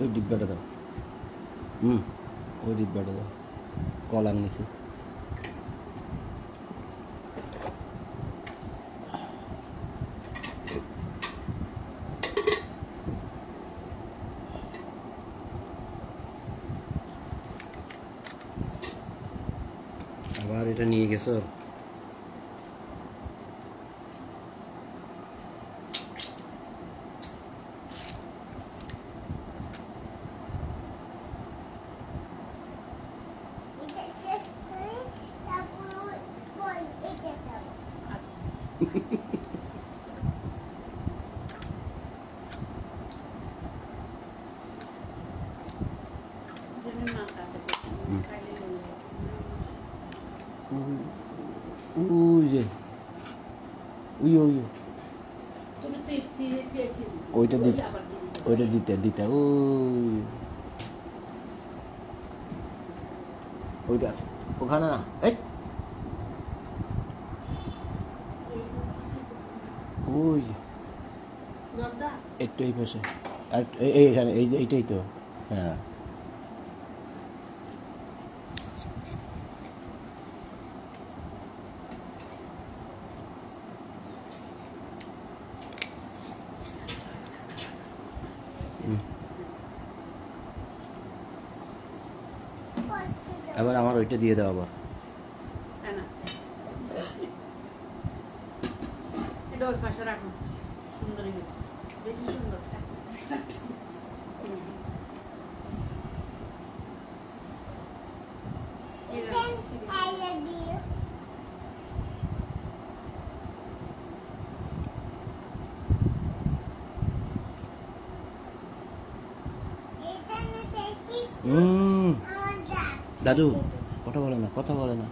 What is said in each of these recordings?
ওই ডিব্বাটা দাও। ওই ডিব্বাটা দাও, কলার নিচে। আবার এটা নিয়ে গেছো? ওইটা দিতে দিতে ওইটা ওখানে না, ওই একটু এই পাশে, আর এইখানে এইটাই তো। হ্যাঁ, এবার আমার ওইটা দিয়ে দাও আবার। দাদু কথা বলে না, কথা বলে না।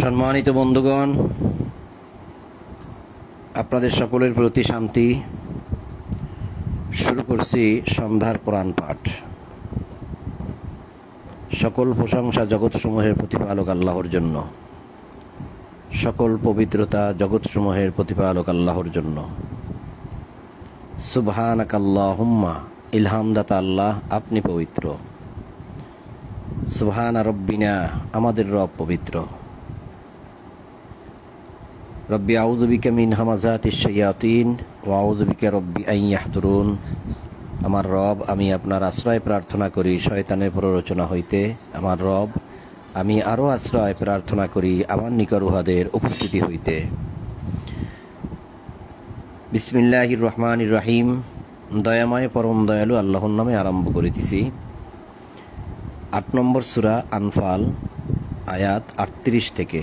সম্মানিত বন্ধুগণ, আপনাদের সকলের প্রতি শান্তি। শুরু করছি সন্ধ্যার কোরআন পাঠ। সকল প্রশংসা জগৎসমূহের প্রতিপালক আল্লাহর জন্য, সকল পবিত্রতা জগৎসমূহের প্রতিপালক আল্লাহর জন্য। সুবহানাকাল্লাহুম্মা, ইলহামদাতা আল্লাহ, আপনি পবিত্র। সুবহানা রব্বিনা, আমাদের রব পবিত্র। রব্বি আউযু বিকা মিন হামাযাতিশ শায়াতিন ওয়া আউযু বিকা রব্বি আন ইয়াহদুরুন। আমার রব, আমি আপনার আশ্রয় প্রার্থনা করি শয়তানের প্ররোচনা হইতে। আমার রব, আমি আরও আশ্রয় প্রার্থনা করি আমার নিকট উহাদের উপস্থিতি হইতে। বিসমিল্লাহির রহমানির রহিম। দয়াময় পরম দয়ালু আল্লাহর নামে আরম্ভ করিতেছি। 8 নম্বর সূরা আনফাল, আয়াত 38 থেকে।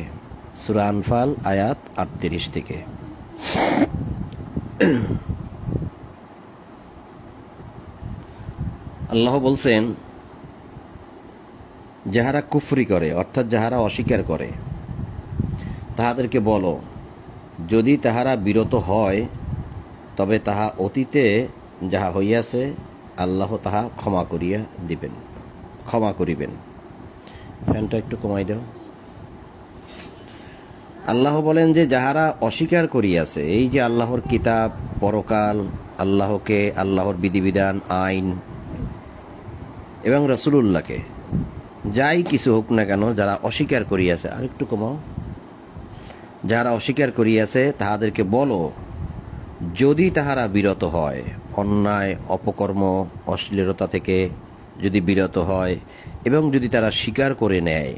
সূরা আনফাল আয়াত 38 থেকে। আল্লাহ বলছেন, যাহারা কুফরি করে অর্থাৎ যাহারা অস্বীকার করে তাহাদেরকে বলো, যদি তাহারা বিরত হয় তবে তাহা অতীতে যাহা হইয়াছে আল্লাহ তাহা ক্ষমা করিয়া দিবেন, ক্ষমা করিবেন। ফ্যানটা একটু কমাই দাও। আল্লাহ বলেন যে যাহারা অস্বীকার করিয়াছে এই যে আল্লাহর কিতাব, পরকাল, আল্লাহকে, আল্লাহর বিধিবিধান, আইন এবং রসুলুল্লাহকে, যাই কিছু হোক না কেন, যারা অস্বীকার করিয়াছে, আরেকটু কমাও, যারা অস্বীকার করিয়াছে তাহাদেরকে বলো, যদি তাহারা বিরত হয়, অন্যায় অপকর্ম অশ্লীলতা থেকে যদি বিরত হয় এবং যদি তারা স্বীকার করে নেয়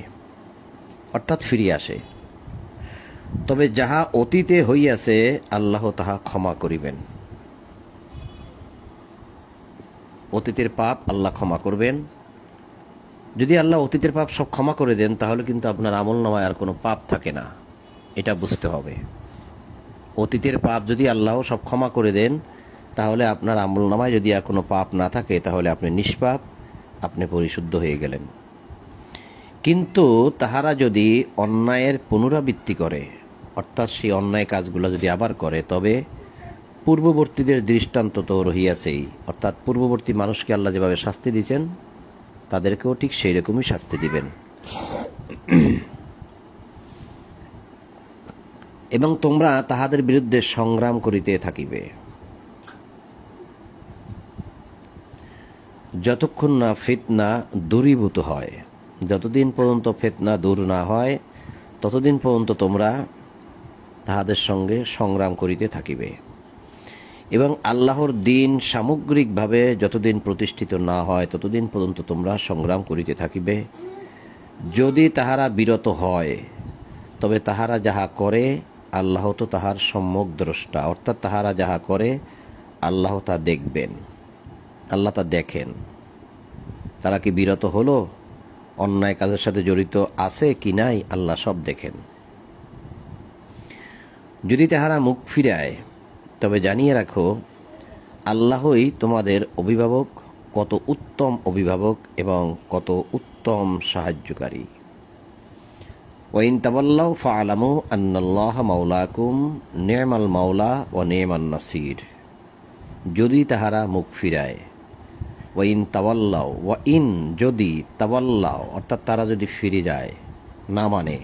অর্থাৎ ফিরে আসে, তবে যাহা অতীতে হইয়াছে আল্লাহ তাহা ক্ষমা করিবেন। অতীতের পাপ আল্লাহ ক্ষমা করবেন। যদি আল্লাহ অতীতের পাপ সব ক্ষমা করে দেন তাহলে কিন্তু আপনার আমলনামায় আর কোনো পাপ থাকে না, এটা বুঝতে হবে। অতীতের পাপ যদি আল্লাহ সব ক্ষমা করে দেন তাহলে আপনার আমলনামায় যদি আর কোনো পাপ না থাকে তাহলে আপনি নিষ্পাপ, আপনি পরিশুদ্ধ হয়ে গেলেন। কিন্তু তাহারা যদি অন্যায়ের পুনরাবৃত্তি করে অর্থাৎ সেই অন্যায় কাজগুলো যদি আবার করে, তবে পূর্ববর্তীদের দৃষ্টান্ত তো রহিয়াছেই, অর্থাৎ পূর্ববর্তী মানুষকে আল্লাহ যেভাবে শাস্তি দিয়েছেন তাদেরকেও ঠিক সেই রকমই শাস্তি দিবেন। এবং তোমরা তাহাদের বিরুদ্ধে সংগ্রাম করিতে থাকিবে যতক্ষণ না ফিতনা দূরীভূত হয়। যতদিন পর্যন্ত ফিতনা দূর না হয় ততদিন পর্যন্ত তোমরা তাহাদের সঙ্গে সংগ্রাম করিতে থাকিবে। এবং আল্লাহর দিন সামগ্রিকভাবে যতদিন প্রতিষ্ঠিত না হয় ততদিন পর্যন্ত তোমরা সংগ্রাম করিতে থাকিবে। যদি তাহারা বিরত হয় তবে তাহারা যাহা করে আল্লাহ তো তাহার সম্যক দ্রষ্টা, অর্থাৎ তাহারা যাহা করে আল্লাহ তা দেখবেন, আল্লাহ তা দেখেন। তারা কি বিরত হলো, অন্যায় কাজের সাথে জড়িত আছে কি নাই, আল্লাহ সব দেখেন। যদি তাহারা মুখ ফিরায় তবে জানিয়ে রাখো আল্লাহই তোমাদের অভিভাবক, কত উত্তম অভিভাবক এবং কত উত্তম সাহায্যকারী। ওয়াইন তাওয়াল্লাউ ফাআলামু আন্নাল্লাহা মাওলাকুম নি'মাল মাওলা ওয়া নি'মান নাসির। যদি তাহারা মুখ ফিরায়, ওয়াইন তাওয়াল্লাউ, ওয়া ইন যদি, তাওয়াল্লাউ অর্থাৎ তারা যদি ফিরে যায়, না মানে,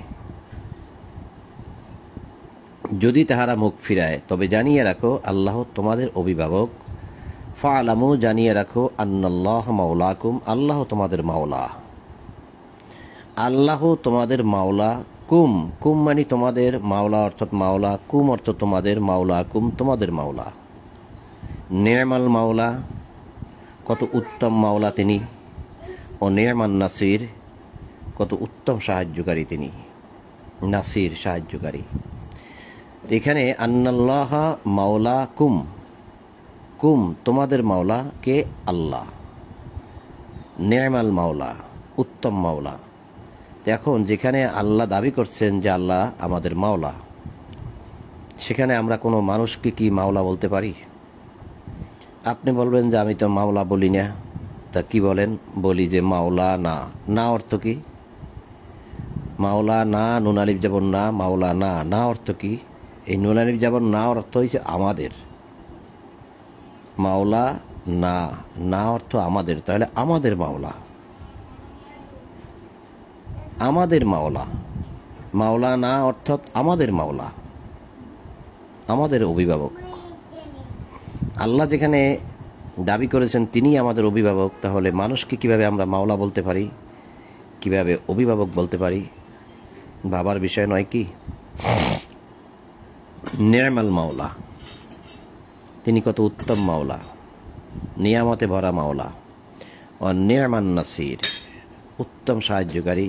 যদি তাহারা মুখ ফিরায় তবে জানিয়ে রাখো আল্লাহ তোমাদের অভিভাবক। ফাআলামু জানিয়ে রাখো আন্নাল্লাহা মাওলাকুম আল্লাহ তোমাদের মাওলা। আল্লাহ তোমাদের মাওলা। কুম, কুম মানে তোমাদের, মাওলা অর্থাৎ মাওলা, কুম অর্থ তোমাদের, মাওলা কুম তোমাদের মাওলা। নি'মাল মাওলা কত উত্তম মাওলা তিনি, ও নি'মান নাসির কত উত্তম সাহায্যকারী তিনি। নাসির সাহায্যকারী। এখানে আন্নাল্লাহা মাওলা কুম, কুম তোমাদের মাওলা কে? আল্লাহ। নি'মাল মাওলা উত্তম মাওলা। এখন যেখানে আল্লাহ দাবি করছেন যে আল্লাহ আমাদের মাওলা, সেখানে আমরা কোনো মানুষকে কি মাওলা বলতে পারি? আপনি বলবেন যে আমি তো মাওলা বলি না। তা কি বলেন? বলি যে মাওলা না। না অর্থ কি? মাওলা না, নুন আলিফ যাবর না, মাওলা না, না অর্থ কি? এই নুন আলিফ যাবর না অর্থ হয়েছে আমাদের। মাওলা না, না অর্থ আমাদের, তাহলে আমাদের মাওলা, আমাদের মাওলা। মাওলা না অর্থাৎ আমাদের মাওলা, আমাদের অভিভাবক। আল্লাহ যেখানে দাবি করেছেন তিনি আমাদের অভিভাবক, তাহলে মানুষকে কিভাবে আমরা মাওলা বলতে পারি, কিভাবে অভিভাবক বলতে পারি? ভাবার বিষয় নয় কি? নি'মাল মাওলা, তিনি কত উত্তম মাওলা, নিয়ামতে ভরা মাওলা। ও নি'মান নাসির উত্তম সাহায্যকারী,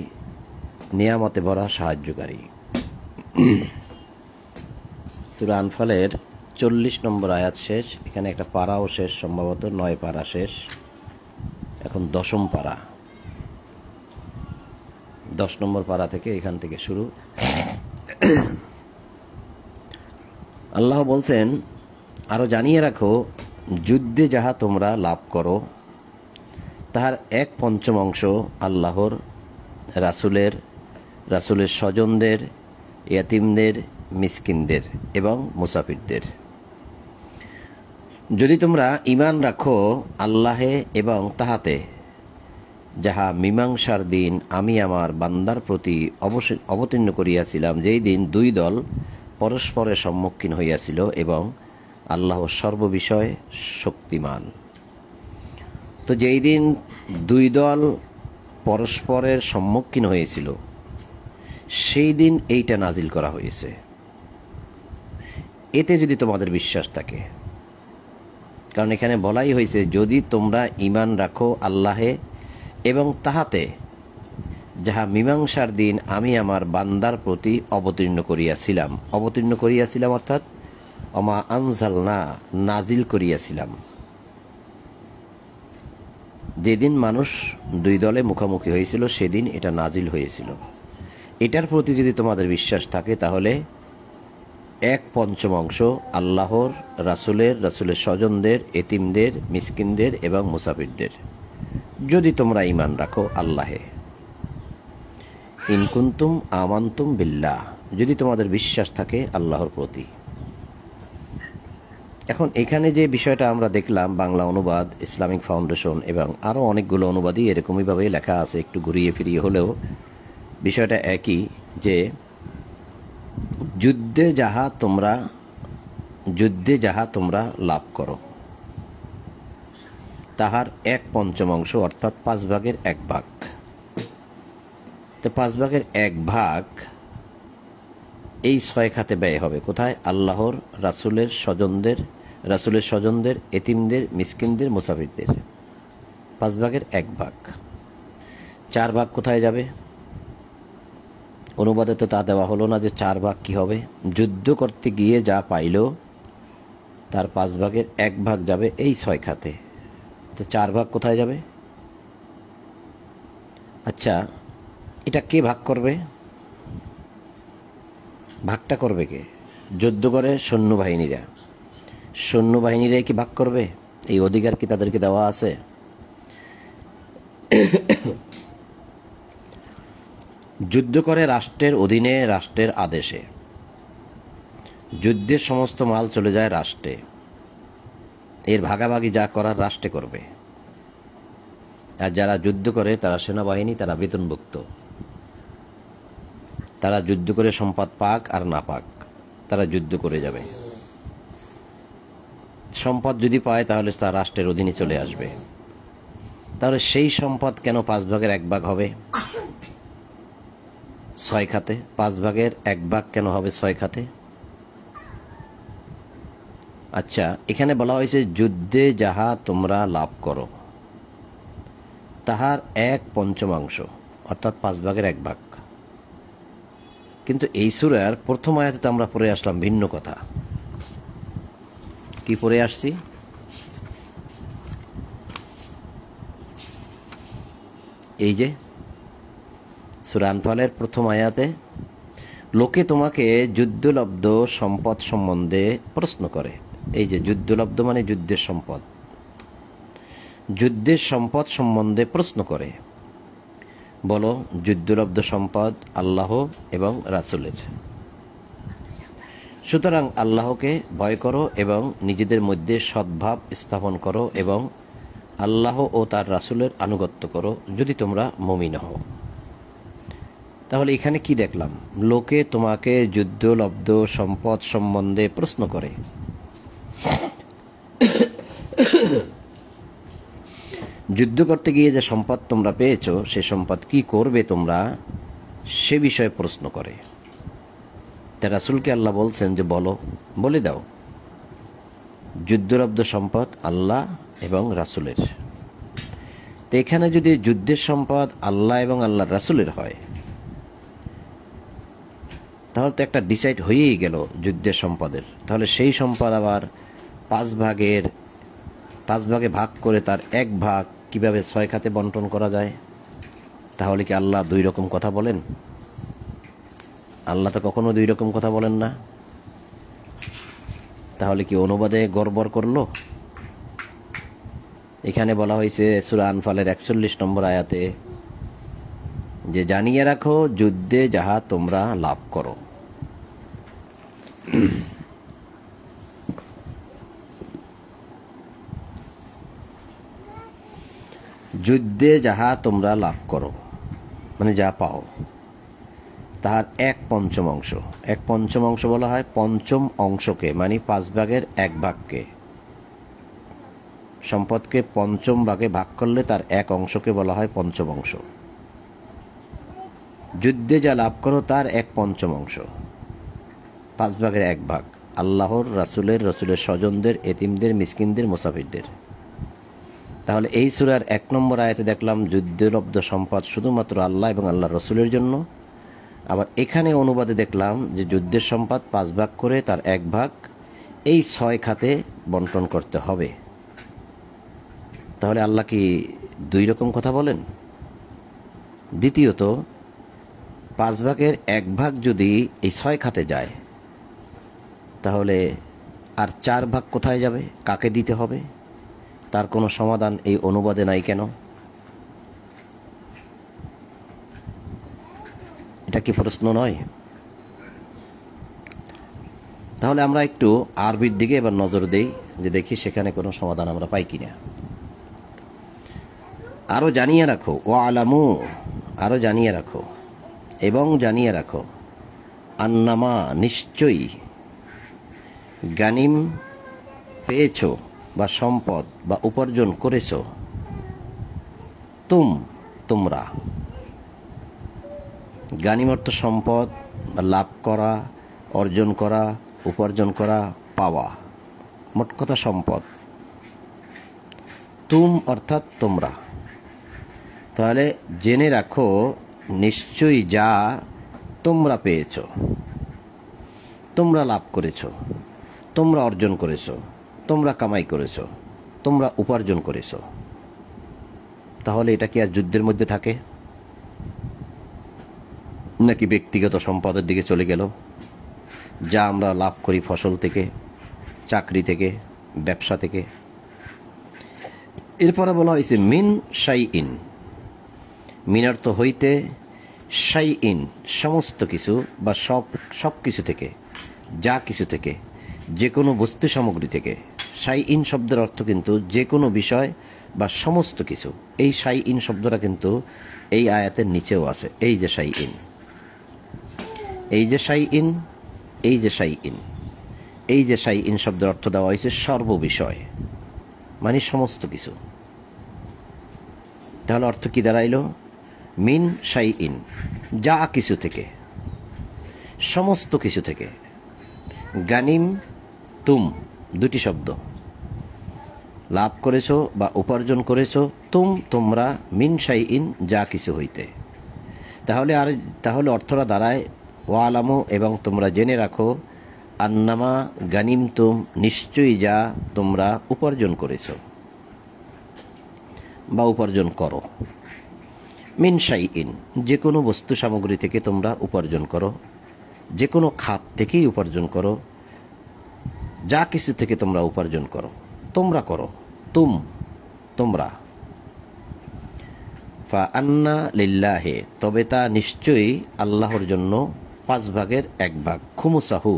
নিয়ামতে ভরা সাহায্যকারী। সূরা আনফালের 40 নম্বর আয়াত শেষ। এখানে একটা পারাও শেষ, সম্ভবত 9 পারা শেষ। এখন 10ম পারা, 10 নম্বর পারা থেকে এখান থেকে শুরু। আল্লাহ বলছেন, আরো জানিয়ে রাখো যুদ্ধে যাহা তোমরা লাভ করো তাহার 1/5 অংশ আল্লাহর রাসূলের স্বজনদের, ইয়াতিমদের, মিসকিনদের এবং মুসাফিরদের। যদি তোমরা ঈমান রাখো আল্লাহে এবং তাহাতে, যাহা মীমাংসার দিন আমি আমার বান্দার প্রতি অবতীর্ণ করিয়াছিলাম, যেই দিন দুই দল পরস্পরের সম্মুখীন হইয়াছিল এবং আল্লাহ সর্ববিষয়ে শক্তিমান। তো যেই দিন দুই দল পরস্পরের সম্মুখীন হয়েছিল সেই দিন এইটা নাজিল করা হয়েছে। এতে যদি তোমাদের বিশ্বাস থাকে, কারণ এখানে বলাই হয়েছে যদি তোমরা ঈমান রাখো আল্লাহে এবং তাহাতে, যাহা মীমাংসার দিন আমি আমার বান্দার প্রতি অবতীর্ণ করিয়াছিলাম অর্থাৎ অমা আনজালনা, নাজিল করিয়াছিলাম। যেদিন মানুষ দুই দলে মুখোমুখি হয়েছিল সেদিন এটা নাজিল হয়েছিল। এটার প্রতি যদি তোমাদের বিশ্বাস থাকে তাহলে 1/5 আল্লাহর, রাসূলের স্বজনদের, এতিমদের, মিসকিনদের এবং মুসাফিরদের, যদি তোমরা ঈমান রাখো আল্লাহে। ইন কুনতুম আমানতুম বিল্লাহ, যদি তোমাদের বিশ্বাস থাকে আল্লাহর প্রতি। এখন এখানে যে বিষয়টা আমরা দেখলাম, বাংলা অনুবাদ, ইসলামিক ফাউন্ডেশন এবং আরও অনেকগুলো অনুবাদই এরকমইভাবে লেখা আছে, একটু ঘুরিয়ে ফিরিয়ে হলেও বিষয়টা একই, যে যুদ্ধে যাহা তোমরা লাভ করো তাহার 1/5 অর্থাৎ 1/5। তো 1/5 এই 6 খাতে ব্যয় হবে। কোথায়? আল্লাহর, রাসূলের স্বজনদের, এতিমদের, মিসকিনদের, মুসাফিরদের। 1/5। 4 ভাগ কোথায় যাবে? অনুবাদে তো তা দেওয়া হলো না যে 4 ভাগ কি হবে। যুদ্ধ করতে গিয়ে যা পাইল তার 1/5 যাবে এই 6 খাতে। তো 4 ভাগ কোথায় যাবে? আচ্ছা, এটা কে ভাগ করবে? ভাগটা করবে কে? যুদ্ধ করে সৈন্যবাহিনীরাই কি ভাগ করবে? এই অধিকার কি তাদেরকে দেওয়া আছে? যুদ্ধ করে রাষ্ট্রের অধীনে, রাষ্ট্রের আদেশে। যুদ্ধের সমস্ত মাল চলে যায় রাষ্ট্রে, এর ভাগাভাগি যা করার রাষ্ট্রে করবে। আর যারা যুদ্ধ করে তারা সেনাবাহিনী, তারা বেতনভুক্ত। তারা যুদ্ধ করে সম্পদ পাক আর না পাক, তারা যুদ্ধ করে যাবে। সম্পদ যদি পায় তাহলে তার রাষ্ট্রের অধীনে চলে আসবে। তাহলে সেই সম্পদ কেন 1/5 হবে 6 খাতে? 1/5 কেন হবে 6 খাতে? আচ্ছা, এখানে বলা হয়েছে যুদ্ধে যাহা তোমরা লাভ করো তাহার 1/5 অর্থাৎ 1/5। কিন্তু এই সূরার প্রথম আয়াতে তো আমরা পড়ে আসলাম ভিন্ন কথা। কি পড়ে আসছি? এই যে সূরা আনফালের প্রথম আয়াতে, লোকে তোমাকে যুদ্ধলব্ধ সম্পদ সম্বন্ধে প্রশ্ন করে। এই যে যুদ্ধলব্ধ মানে যুদ্ধের সম্পদ সম্বন্ধে প্রশ্ন করে। বলো, যুদ্ধলব্ধ সম্পদ আল্লাহ এবং রাসূলের। সুতরাং আল্লাহকে ভয় করো এবং নিজেদের মধ্যে সদ্ভাব স্থাপন করো এবং আল্লাহ ও তার রাসূলের আনুগত্য করো যদি তোমরা মুমিন হও। তাহলে এখানে কি দেখলাম? লোকে তোমাকে যুদ্ধলব্ধ সম্পদ সম্বন্ধে প্রশ্ন করে। যুদ্ধ করতে গিয়ে যে সম্পদ তোমরা পেয়েছো সে সম্পদ কি করবে তোমরা, সে বিষয়ে প্রশ্ন করে। তা রাসূলকে আল্লাহ বলছেন যে বলে দাও, যুদ্ধলব্ধ সম্পদ আল্লাহ এবং রাসূলের। তো এখানে যদি যুদ্ধের সম্পদ আল্লাহ এবং আল্লাহর রাসূলের হয়, তাহলে তো একটা ডিসাইড হয়েই গেল যুদ্ধের সম্পদের। তাহলে সেই সম্পদ আবার 5 ভাগে ভাগ করে তার 1 ভাগ কিভাবে 6 খাতে বন্টন করা যায়? তাহলে কি আল্লাহ 2 রকম কথা বলেন? আল্লাহ তো কখনো 2 রকম কথা বলেন না। তাহলে কি অনুবাদে গড়বড় করলো? এখানে বলা হয়েছে সূরা আনফালের 41 নম্বর আয়াতে, যে জানিয়ে রাখো যুদ্ধে যাহা তোমরা লাভ করো। যুদ্ধে যাহা তোমরা লাভ করো মানে যা পাও, তাহার 1/5 অংশ। 1/5 অংশ বলা হয় পঞ্চম অংশকে, মানে 5 ভাগের 1 ভাগকে। সম্পদকে পঞ্চম ভাগে ভাগ করলে তার 1 অংশকে বলা হয় পঞ্চম অংশ। যুদ্ধে যা লাভ করো তার 1/5 অংশ, 5 ভাগের 1 ভাগ আল্লাহর, রাসূলের স্বজনদের, এতিমদের, মিসকিনদের, মুসাফিরদের। তাহলে এই সূরার 1 নম্বর আয়াতে দেখলাম যুদ্ধলব্ধ সম্পদ শুধুমাত্র আল্লাহ এবং আল্লাহর রাসূলের জন্য। আবার এখানে অনুবাদে দেখলাম যে যুদ্ধের সম্পদ 5 ভাগ করে তার 1 ভাগ এই 6 খাতে বন্টন করতে হবে। তাহলে আল্লাহ কি 2 রকম কথা বলেন? দ্বিতীয়ত, 5 ভাগের 1 ভাগ যদি এই 6 খাতে যায়, তাহলে আর 4 ভাগ কোথায় যাবে? কাকে দিতে হবে? তার কোনো সমাধান এই অনুবাদে নাই কেন? এটা কি প্রশ্ন নয়? তাহলে আমরা একটু আরবির দিকে এবার নজর দেই, যে দেখি সেখানে কোনো সমাধান আমরা পাই কিনা। আরো জানিয়ে রাখো, ও আলামু, আরো জানিয়ে রাখো এবং জানিয়ে রাখো, আন্নামা, নিশ্চয়ই, গানিম, পেয়েছো বা সম্পদ বা উপার্জন করেছো, তোমরা। গানিম অর্থ সম্পদ বা লাভ করা, অর্জন করা, উপার্জন করা, পাওয়া, মোট কথা সম্পদ। অর্থাৎ তোমরা। তাহলে জেনে রাখো নিশ্চয়ই যা তোমরা পেয়েছো, তোমরা লাভ করেছো, তোমরা অর্জন করেছো, তোমরা কামাই করেছো, তোমরা উপার্জন করেছো। তাহলে এটা কি আর যুদ্ধের মধ্যে থাকে, নাকি ব্যক্তিগত সম্পদের দিকে চলে গেল, যা আমরা লাভ করি ফসল থেকে, চাকরি থেকে, ব্যবসা থেকে? এরপরে বলা হয়েছে মিন শাইইন। মিন অর্থ হইতে, শাইইন সমস্ত কিছু বা সব কিছু থেকে, যা কিছু থেকে, যে কোনো বস্তু সামগ্রী থেকে। শাইইন শব্দের অর্থ কিন্তু যে কোনো বিষয় বা সমস্ত কিছু। এই শাইইন শব্দটা কিন্তু এই আয়াতের নিচেও আছে। এই যে শাইইন, এই যে শাইইন, এই যে শাইইন, এই যে শাইইন শব্দের অর্থ দেওয়া হয়েছে সর্ববিষয়, মানে সমস্ত কিছু। তাহলে অর্থ কি দাঁড়াইল? মিন শাইইন, যা কিছু থেকে, সমস্ত কিছু থেকে। গানিম, দুটি শব্দ, লাভ করেছো বা উপার্জন করেছো, তোমরা, মিন শাইইন যা কিছু হইতে। তাহলে অর্থটা দাঁড়ায় ওয়ালামু এবং তোমরা জেনে রাখো, আন্নামা গানিম নিশ্চয়ই যা তোমরা উপার্জন করেছো বা উপার্জন করো। মিন শাইইন যে কোনো বস্তু সামগ্রী থেকে তোমরা উপার্জন করো, যে কোনো খাত থেকেই উপার্জন করো, যা কিছু থেকে তোমরা উপার্জন করো, তোমরা করো, তোমরা। ফা আন্না লিল্লাহে, তবে তা নিশ্চয়ই আল্লাহর জন্য 5 ভাগের 1 ভাগ, খুমুসাহু,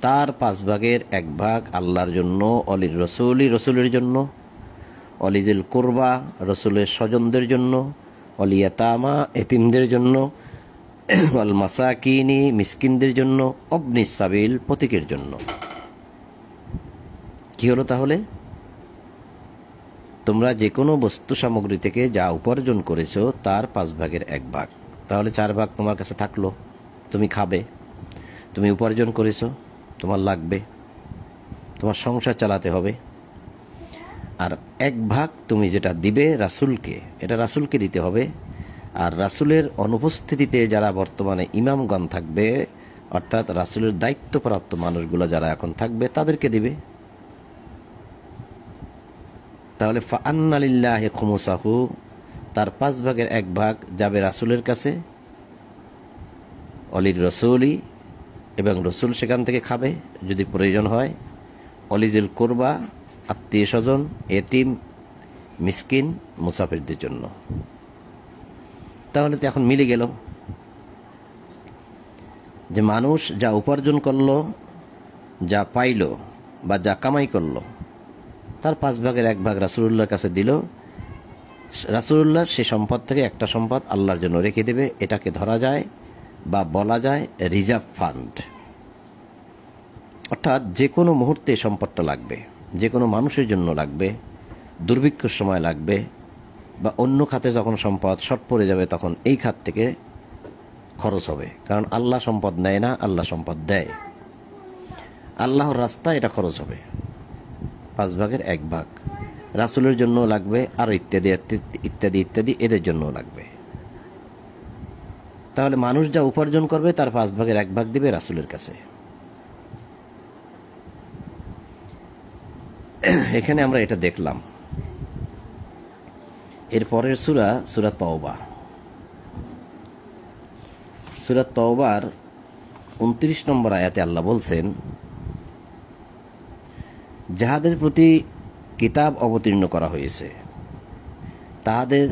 তার 5 ভাগের 1 ভাগ আল্লাহর জন্য, অলির রসুলের জন্য, অলিদিল কুরবা রসুলের স্বজনদের জন্য, অলিয়াতামা এতিমদের জন্য, আল মাসাকিনি মিসকিনদের জন্য, অবনি সাবিল পথিকের জন্য। কি হলো তাহলে? তোমরা যে কোনো বস্তু সামগ্রী থেকে যা উপার্জন করেছো তার 5 ভাগের 1 ভাগ। তাহলে 4 ভাগ তোমার কাছে থাকলো, তুমি খাবে, তুমি উপার্জন করেছো, তোমার লাগবে, তোমার সংসার চালাতে হবে। আর 1 ভাগ তুমি যেটা দিবে রাসূলকে, এটা রাসূলকে দিতে হবে। আর রাসূলের অনুপস্থিতিতে যারা বর্তমানে ইমামগণ থাকবে, অর্থাৎ রাসূলের দায়িত্বপ্রাপ্ত মানুষগুলো যারা এখন থাকবে, তাদেরকে দিবে। তাহলে ফা আন্না লিল্লাহি খুমুসাহু, তার 5 ভাগের 1 ভাগ যাবে রাসূলের কাছে, অলির রসুলি এবং রসুল সেখান থেকে খাবে যদি প্রয়োজন হয়, অলিজিল কুরবা আত্মীয় স্বজন, এতিম, মিসকিন, মুসাফিরদের জন্য। তাহলে তো এখন মিলে গেল যে মানুষ যা উপার্জন করলো, যা পাইল বা যা কামাই করলো, তার 5/1 রাসূলুল্লাহর কাছে দিল। রাসূলুল্লাহ সে সম্পদ থেকে একটা সম্পদ আল্লাহর জন্য রেখে দেবে। এটাকে ধরা যায় বা বলা যায় রিজার্ভ ফান্ড। অর্থাৎ যে কোনো মুহূর্তে সম্পদটা লাগবে, যে কোনো মানুষের জন্য লাগবে, দুর্ভিক্ষের সময় লাগবে, বা অন্য খাতে যখন সম্পদ শর্ট পড়ে যাবে তখন এই খাত থেকে খরচ হবে। কারণ আল্লাহ সম্পদ নেয় না, আল্লাহ সম্পদ দেয়। আল্লাহর রাস্তায় এটা খরচ হবে। 5/1 রাসূলের জন্য লাগবে, আর ইত্যাদি ইত্যাদি ইত্যাদি এদের জন্য লাগবে। তাহলে মানুষ যা উপার্জন করবে তার 5/1 দিবে রাসূলের কাছে। এখানে আমরা এটা দেখলাম। এর পরের সূরা তওবা। সূরা তওবার 29 নম্বর আয়াতে আল্লাহ বলছেন, যাহাদের প্রতি কিতাব অবতীর্ণ করা হয়েছে তাহাদের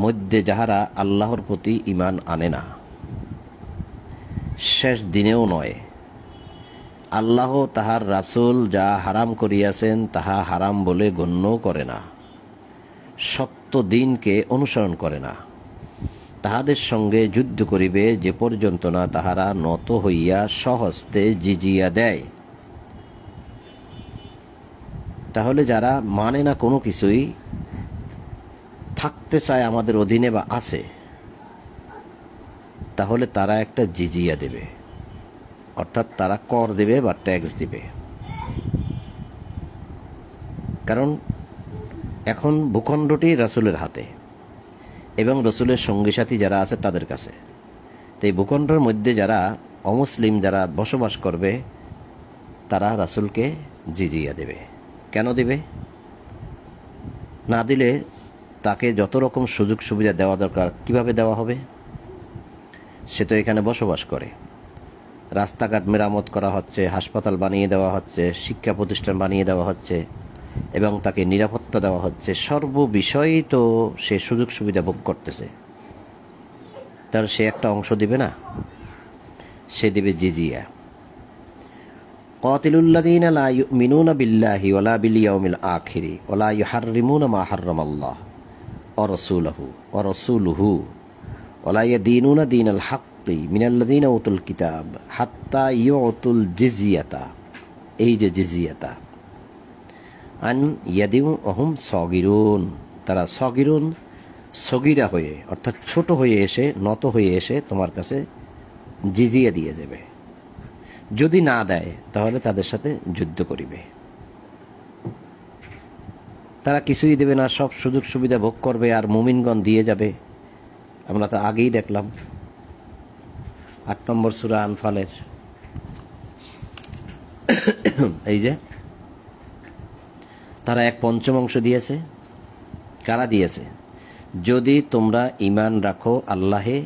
মধ্যে যাহারা আল্লাহর প্রতি ঈমান আনে না, শেষ দিনেও নয়, আল্লাহ তাহার রাসূল যা হারাম করিয়াছেন তাহা হারাম বলে গণ্য করে না, সত্য দিনকে অনুসরণ করে না, তাহাদের সঙ্গে যুদ্ধ করিবে যে পর্যন্ত না তাহারা নত হইয়া স্বহস্তে জিজিয়া দেয়। তাহলে যারা মানে না কোনো কিছুই, থাকতে চায় আমাদের অধীনে বা আছে, তাহলে তারা একটা জিজিয়া দেবে, অর্থাৎ তারা কর দেবে বা ট্যাক্স দিবে। কারণ এখন ভূখণ্ডটি রাসূলের হাতে এবং রাসূলের সঙ্গী সাথী যারা আছে তাদের কাছে। তো এই ভূখণ্ডের মধ্যে যারা অমুসলিম যারা বসবাস করবে তারা রাসূলকে জিজিয়া দেবে। কেন দেবে? না দিলে তাকে যত রকম সুযোগ সুবিধা দেওয়া দরকার কিভাবে দেওয়া হবে? সে তো এখানে বসবাস করে, রাস্তাঘাট মেরামত করা হচ্ছে, হাসপাতাল বানিয়ে দেওয়া হচ্ছে, শিক্ষা প্রতিষ্ঠান বানিয়ে দেওয়া হচ্ছে এবং তাকে নিরাপত্তা দেওয়া হচ্ছে। সর্ববিষয়েই তো সে সুযোগ সুবিধা ভোগ করতেছে। তার সে একটা অংশ দিবে না? সে দিবে জিজিয়া। কাতিলুল্লাযীনা লা ইউমিনুনা বিল্লাহি ওয়ালা বিল ইয়াউমিল আখিরি ওয়ালা ইউহাররিমুনা মা হাররামাল্লাহ ওয়া রাসূলুহু ওয়ালা ইয়াদীনুনা দীনাল হাক্কি মিনাল্লাযীনা উতুল কিতাব হাত্তা ইউতুল জিজিয়াতা। এই যে জিজিয়াতা আন ইয়াদিউ ওহুম সগিরুন, তারা সগিরুন সগিরা হয়ে অর্থাৎ ছোট হয়ে এসে নত হয়ে এসে তোমার কাছে জিজিয়া দিয়ে দেবে। যদি না দেয় তাহলে তাদের সাথে যুদ্ধ করিবে। তারা কিছুই দেবে না, সব সুযোগ সুবিধা ভোগ করবে আর মুমিনগণ দিয়ে যাবে। আমরা তো আগেই দেখলাম 8 নম্বর সূরা আনফালের এই যে তারা 1/5 দিয়েছে। কারা দিয়েছে? যদি তোমরা ঈমান রাখো আল্লাহে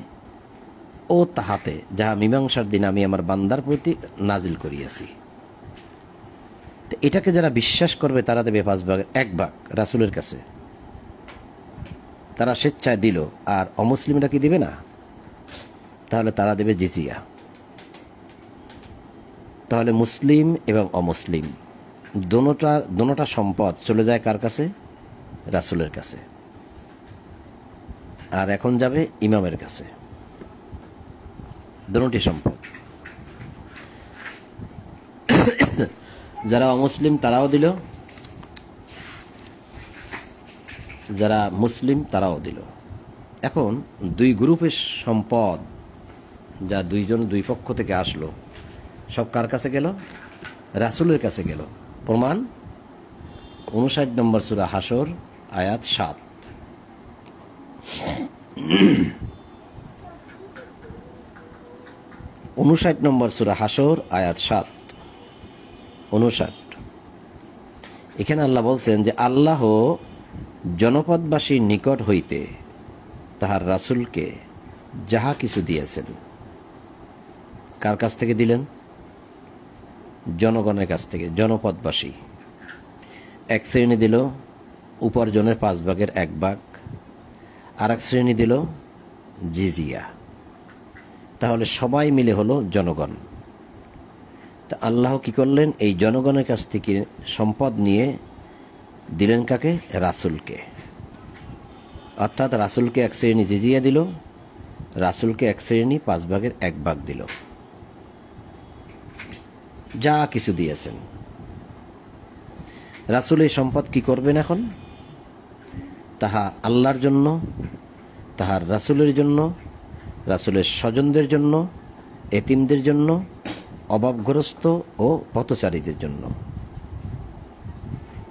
ও তাহাতে যাহা মীমাংসার দিন আমি আমার বান্দার প্রতি নাজিল করিয়াছি। তো এটাকে যারা বিশ্বাস করবে তারা দেবে 5/1 রাসূলের কাছে। তারা স্বেচ্ছায় দিল, আর অমুসলিমরা কি দিবে না? তাহলে তারা দেবে জিজিয়া। তাহলে মুসলিম এবং অমুসলিম দোনোটা সম্পদ চলে যায় কার কাছে? রাসূলের কাছে। আর এখন যাবে ইমামের কাছে। দোনোটি সম্পদ। যারা অমুসলিম তারাও দিল, যারা মুসলিম তারাও দিল। এখন দুই গ্রুপের সম্পদ যা দুই পক্ষ থেকে আসলো সব কার কাছে গেল? রাসূলের কাছে গেল। প্রমাণ 59 নম্বর সূরা হাসর আয়াত 7। 59 নম্বর সূরা হাসর আয়াত 7, 59। এখানে আল্লাহ বলছেন যে আল্লাহ জনপদবাসীর নিকট হইতে তাহার রাসূলকে যাহা কিছু দিয়েছেন। কার কাছ থেকে দিলেন? জনগণের কাছ থেকে, জনপদবাসী। এক শ্রেণী দিল উপার্জনের 5/1, আর এক শ্রেণী দিল জিজিয়া। তাহলে সবাই মিলে হলো জনগণ। তা আল্লাহ কি করলেন? এই জনগণের কাছ থেকে সম্পদ নিয়ে দিলেন কাকে? রাসূলকে। অর্থাৎ রাসূলকে এক শ্রেণী জিজিয়া দিল, রাসূলকে এক শ্রেণী 1/5 দিল। যা কিছু দিয়েছেন রাসূল এই সম্পদ কি করবেন এখন? তাহা আল্লাহর জন্য, তাহার রাসূলের জন্য, রাসূলের স্বজনদের জন্য, এতিমদের জন্য, অভাবগ্রস্ত ও পথচারীদের জন্য।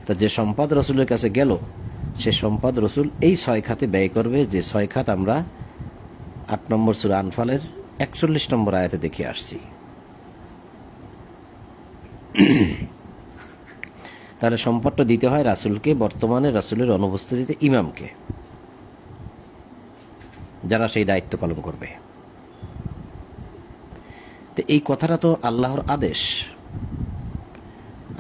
তা যে সম্পদ রাসূলের কাছে গেল, সে সম্পদ রাসূল এই 6 খাতে ব্যয় করবে, যে 6 খাত আমরা 8 নম্বর সূরা আনফালের 41 নম্বর আয়াতে দেখে আসছি। তাহলে সম্পদটা দিতে হয় রাসূলকে, বর্তমানে রাসূলের অনুপস্থিতিতে ইমামকে, যারা সেই দায়িত্ব পালন করবে। তো এই কথাটা তো আল্লাহর আদেশ,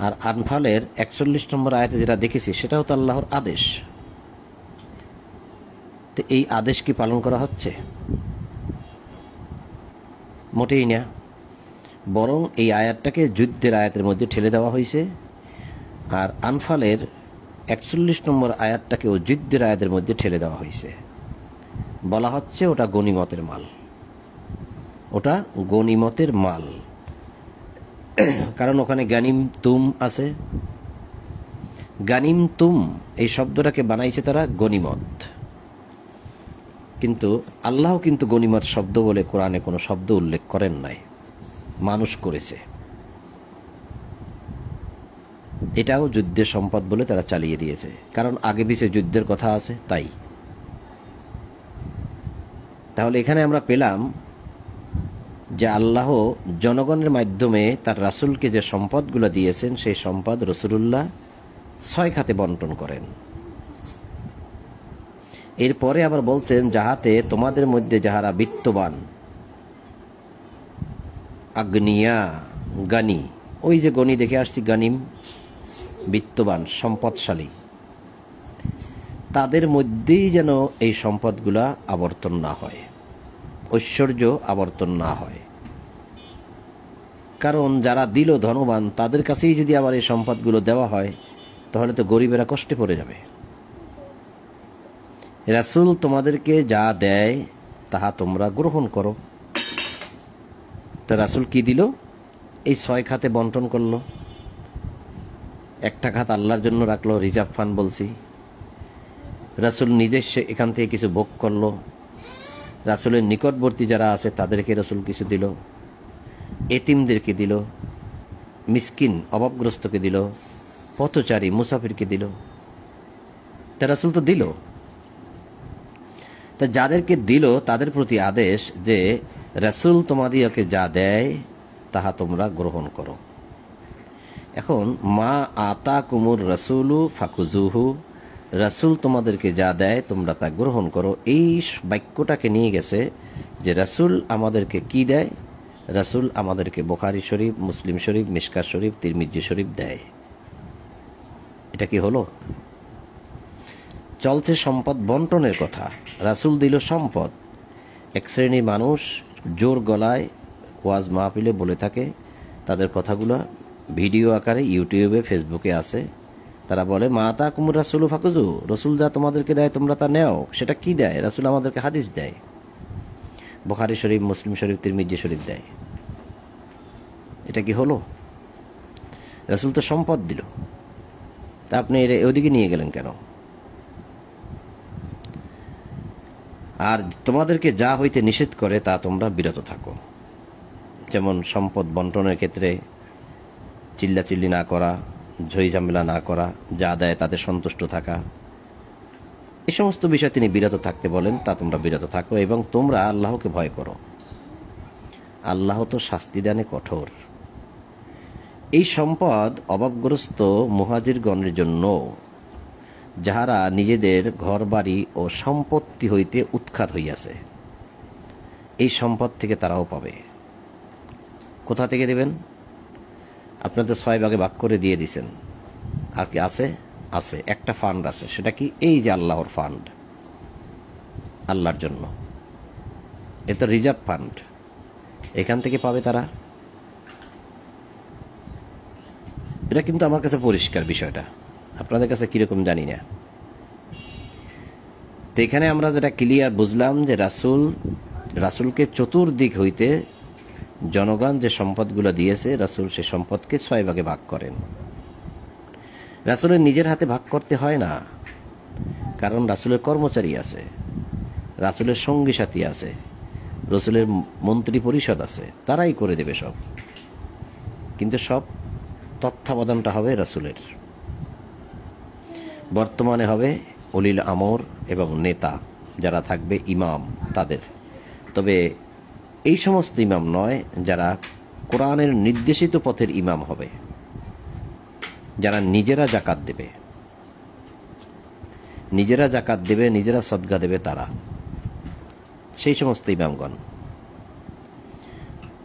আর আনফালের 41 নম্বর আয়াতে যেটা দেখেছি সেটাও তো আল্লাহর আদেশ। তো এই আদেশ কি পালন করা হচ্ছে? মোটেই না, বরং এই আয়াতটাকে যুদ্ধের আয়াতের মধ্যে ঠেলে দেওয়া হয়েছে, আর আনফালের 41 নম্বর আয়াতটাকেও যুদ্ধের আয়াতের মধ্যে ঠেলে দেওয়া হয়েছে। বলা হচ্ছে ওটা গনিমতের মাল, ওটা গনিমতের মাল। কারণ ওখানে গানিম তুম আছে। গানিম তুম এই শব্দটাকে বানাইছে তারা গনিমত, কিন্তু আল্লাহ কিন্তু গনিমত শব্দ বলে কোরআনে কোনো শব্দ উল্লেখ করেন নাই, মানুষ করেছে। এটাও যুদ্ধের সম্পদ বলে তারা চালিয়ে দিয়েছে, কারণ আগে পিছে যুদ্ধের কথা আছে তাই। তাহলে এখানে আমরা পেলাম যে আল্লাহ জনগণের মাধ্যমে তার রাসূলকে যে সম্পদগুলো দিয়েছেন, সেই সম্পদ রাসূলুল্লাহ 6 খাতে বন্টন করেন। এরপরে আবার বলছেন, যাহাতে তোমাদের মধ্যে যাহারা বিত্তবান, আগ্নিয়া, গানি, ওই যে গনি দেখে আসছি, গানিম বিত্তবান সম্পদশালী, তাদের মধ্যেই যেন এই সম্পদগুলা আবর্তন না হয়, ঐশ্বর্য আবর্তন না হয়। কারণ যারা দিল ধনবান, তাদের কাছেই যদি আবার এই সম্পদগুলো দেওয়া হয়, তাহলে তো গরিবেরা কষ্টে পড়ে যাবে। রাসূল তোমাদেরকে যা দেয় তাহা তোমরা গ্রহণ করো। তো রাসূল কি দিল? এই 6 খাতে বন্টন করলো। একটা খাত আল্লাহর জন্য রাখলো, রিজার্ভ ফান্ড বলছি। রাসূল নিজে এখান থেকে কিছু ভোগ করলো। রাসূলের নিকটবর্তী যারা আছে তাদেরকে রাসূল কিছু দিল, এতিমদেরকে দিল, মিসকিন অভাবগ্রস্তকে দিল, পথচারী মুসাফিরকে দিল। তা রাসূল তো দিল। তা যাদেরকে দিল তাদের প্রতি আদেশ যে রাসূল তোমাদিওকে যা দেয় তাহা তোমরা গ্রহণ করো। এখন মা আতা কুমুর রাসূলু ফাকুজুহু, রাসূল তোমাদেরকে যা দেয় তোমরা তা গ্রহণ করো। এই বাক্যটাকে নিয়ে গেছে যে রাসূল আমাদেরকে কি দেয়? রাসূল আমাদেরকে বুখারী শরীফ, মুসলিম শরীফ, মিশকাত শরীফ, তিরমিজি শরীফ দেয়। এটা কি হলো? চলছে সম্পদ বন্টনের কথা। রাসূল দিল সম্পদ। এক শ্রেণীর মানুষ জোর গলায় ওয়াজ মাহফিলে বলে থাকে, তাদের কথাগুলো ভিডিও আকারে ইউটিউবে, ফেসবুকে আছে। তারা বলে, মা তা কুমুর রাসূলু ফাকুজু, রাসূল যা তোমাদেরকে দেয় তোমরা তা নেও। সেটা কি দেয়? রাসূল আমাদেরকে হাদিস দেয়, বুখারী শরীফ, মুসলিম শরীফ, তিরমিজি শরীফ দেয়। এটা কি হলো? রাসূল তো সম্পদ দিল, তা আপনি ওদিকে নিয়ে গেলেন কেন? আর তোমাদেরকে যা হইতে নিষেধ করে তা তোমরা বিরত থাকো। যেমন সম্পদ বন্টনের ক্ষেত্রে চিল্লাচিল্লি না করা, ঝই ঝামেলা না করা, যা দেয় তাতে সন্তুষ্ট থাকা, এই সমস্ত বিষয় তিনি বিরত থাকতে বলেন, তা তোমরা বিরত থাকো এবং তোমরা আল্লাহকে ভয় করো। আল্লাহ তো শাস্তিদানে কঠোর। এই সম্পদ অভাবগ্রস্ত মুহাজিরগণের জন্য, যাহারা নিজেদের ঘরবাড়ি ও সম্পত্তি হইতে উৎখাত হইয়াছে, এই সম্পদ থেকে তারাও পাবে। কোথা থেকে দেবেন? আপনারা তো 6 ভাগে ভাগ করে দিয়ে দিছেন। আর কি আছে? আছে একটা ফান্ড আছে। সেটা কি? এই যে আল্লাহর ফান্ড, আল্লাহর জন্য। এটা রিজার্ভ ফান্ড, এখান থেকে পাবে তারা। এটা কিন্তু আমার কাছে পরিষ্কার বিষয়টা, আপনাদের কাছে কিরকম জানি না। তো এখানে আমরা যেটা ক্লিয়ার বুঝলাম যে রাসূলকে চতুর্দিক হইতে জনগণ যে সম্পদগুলো দিয়েছে, রাসূল সে সম্পদকে 6 ভাগে ভাগ করেন। রাসূলের নিজের হাতে ভাগ করতে হয় না, কারণ রাসূলের কর্মচারী আছে, রাসূলের সঙ্গী সাথী আছে, রাসূলের মন্ত্রী পরিষদ আছে, তারাই করে দেবে সব। কিন্তু সব তত্ত্বাবধানটা হবে রাসূলের। বর্তমানে হবে উলিল আমর এবং নেতা যারা থাকবে, ইমাম তাদের। তবে এই সমস্ত ইমাম নয় যারা কোরআনের নির্দেশিত পথের ইমাম হবে, যারা নিজেরা জাকাত দেবে, নিজেরা সদকা দেবে, তারা সেই সমস্ত ইমামগণ।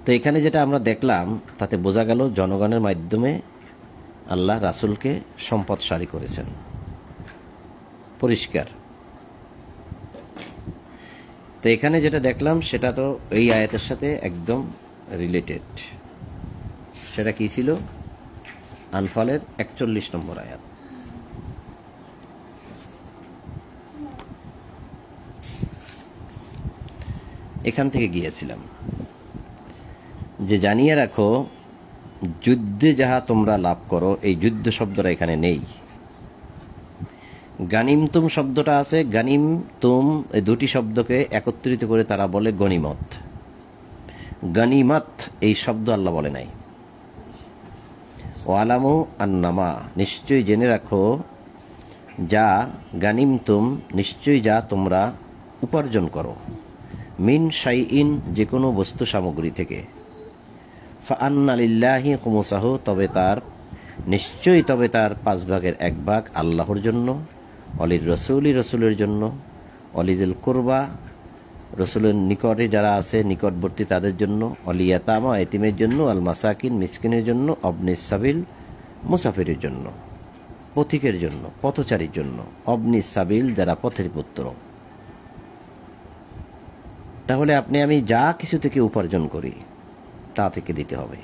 তো এখানে যেটা আমরা দেখলাম তাতে বোঝা গেল জনগণের মাধ্যমে আল্লাহ রাসূলকে সম্পদশালী করেছেন, পরিষ্কার। তো এখানে যেটা দেখলাম সেটা তো এই আয়াতের সাথে একদম রিলেটেড। সেটা কি ছিল? আনফালের 41 নম্বর আয়াত। এখান থেকে গিয়েছিলাম যে জানিয়ে রাখো, যুদ্ধে যাহা তোমরা লাভ করো, এই যুদ্ধ শব্দটা এখানে নেই। গানিমতুম শব্দটা আছে, গানিমতুম এই দুটি শব্দকে একত্রিত করে তারা বলে গনিমত। গনিমত এই শব্দ আল্লাহ বলে নাই। ওয়ালামু আন্নামা, নিশ্চয়ই জেনে রাখো, যা গানিমতুম নিশ্চয়ই যা তোমরা উপার্জন করো, মিন শাইইন যে কোনো বস্তু সামগ্রী থেকে, ফাআন্না লিল্লাহি খুমুসাহু তবে তার 5 ভাগের 1 ভাগ আল্লাহর জন্য, অলির রসুলি রসুলের জন্য, অলিজুল কুরবা রসুলের নিকটে যারা আছে নিকটবর্তী তাদের জন্য, অলিয়াতামা এতিমের জন্য, আল মাসাকিন মিসকিনের জন্য, অবনিস সাবিল মুসাফিরের জন্য, পথিকের জন্য, পথচারীর জন্য, অবনিস সাবিল যারা পথের পুত্র। তাহলে আপনি আমি যা কিছু থেকে উপার্জন করি তা থেকে দিতে হবে।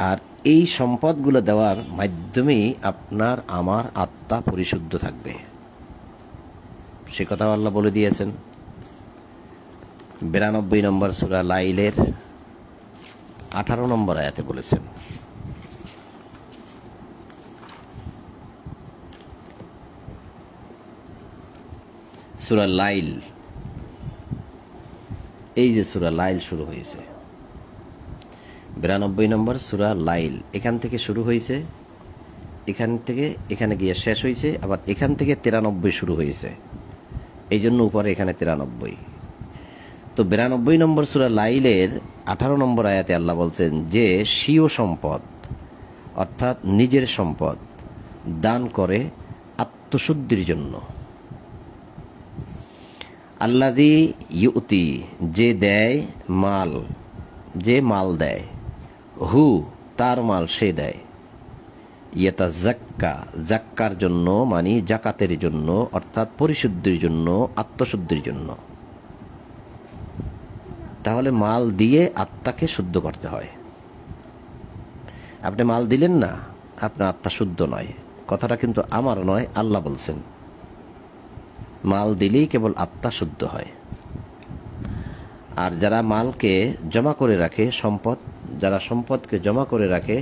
আর এই সম্পদগুলো দেওয়ার মাধ্যমেই আপনার আমার আত্মা পরিশুদ্ধ থাকবে, সে কথা আল্লাহ বলে দিয়েছেন 92 নম্বর সূরা লাইলের 18 নম্বর আয়াতে বলেছেন। সূরা লাইল, এই যে সূরা লাইল শুরু হয়েছে, 92 নম্বর সূরা লাইল, এখান থেকে শুরু হয়েছে, এখান থেকে এখানে গিয়ে শেষ হয়েছে, আবার এখান থেকে 93 শুরু হয়েছে, এই জন্য উপরে এখানে 93। তো 92 নম্বর সূরা লাইলের 18 নম্বর আয়াতে আল্লাহ বলছেন যে স্বীয় সম্পদ অর্থাৎ নিজের সম্পদ দান করে আত্মশুদ্ধির জন্য। আল্লাযী ইউতি যে দেয় মাল, যে মাল দেয়, হু তার মাল সে দেয়, ইয়াতাযাক্কা যাক্কার জন্য মানে জাকাতের জন্য অর্থাৎ পরিশুদ্ধির জন্য, আত্মশুদ্ধির জন্য। তাহলে মাল দিয়ে আত্মাকে শুদ্ধ করতে হয়। আপনি মাল দিলেন না, আপনার আত্মা শুদ্ধ নয়। কথাটা কিন্তু আমার নয়, আল্লাহ বলছেন মাল দিলেই কেবল আত্মা শুদ্ধ হয়। আর যারা মালকে জমা করে রাখে, সম্পদ যারা সম্পদকে জমা করে রাখে,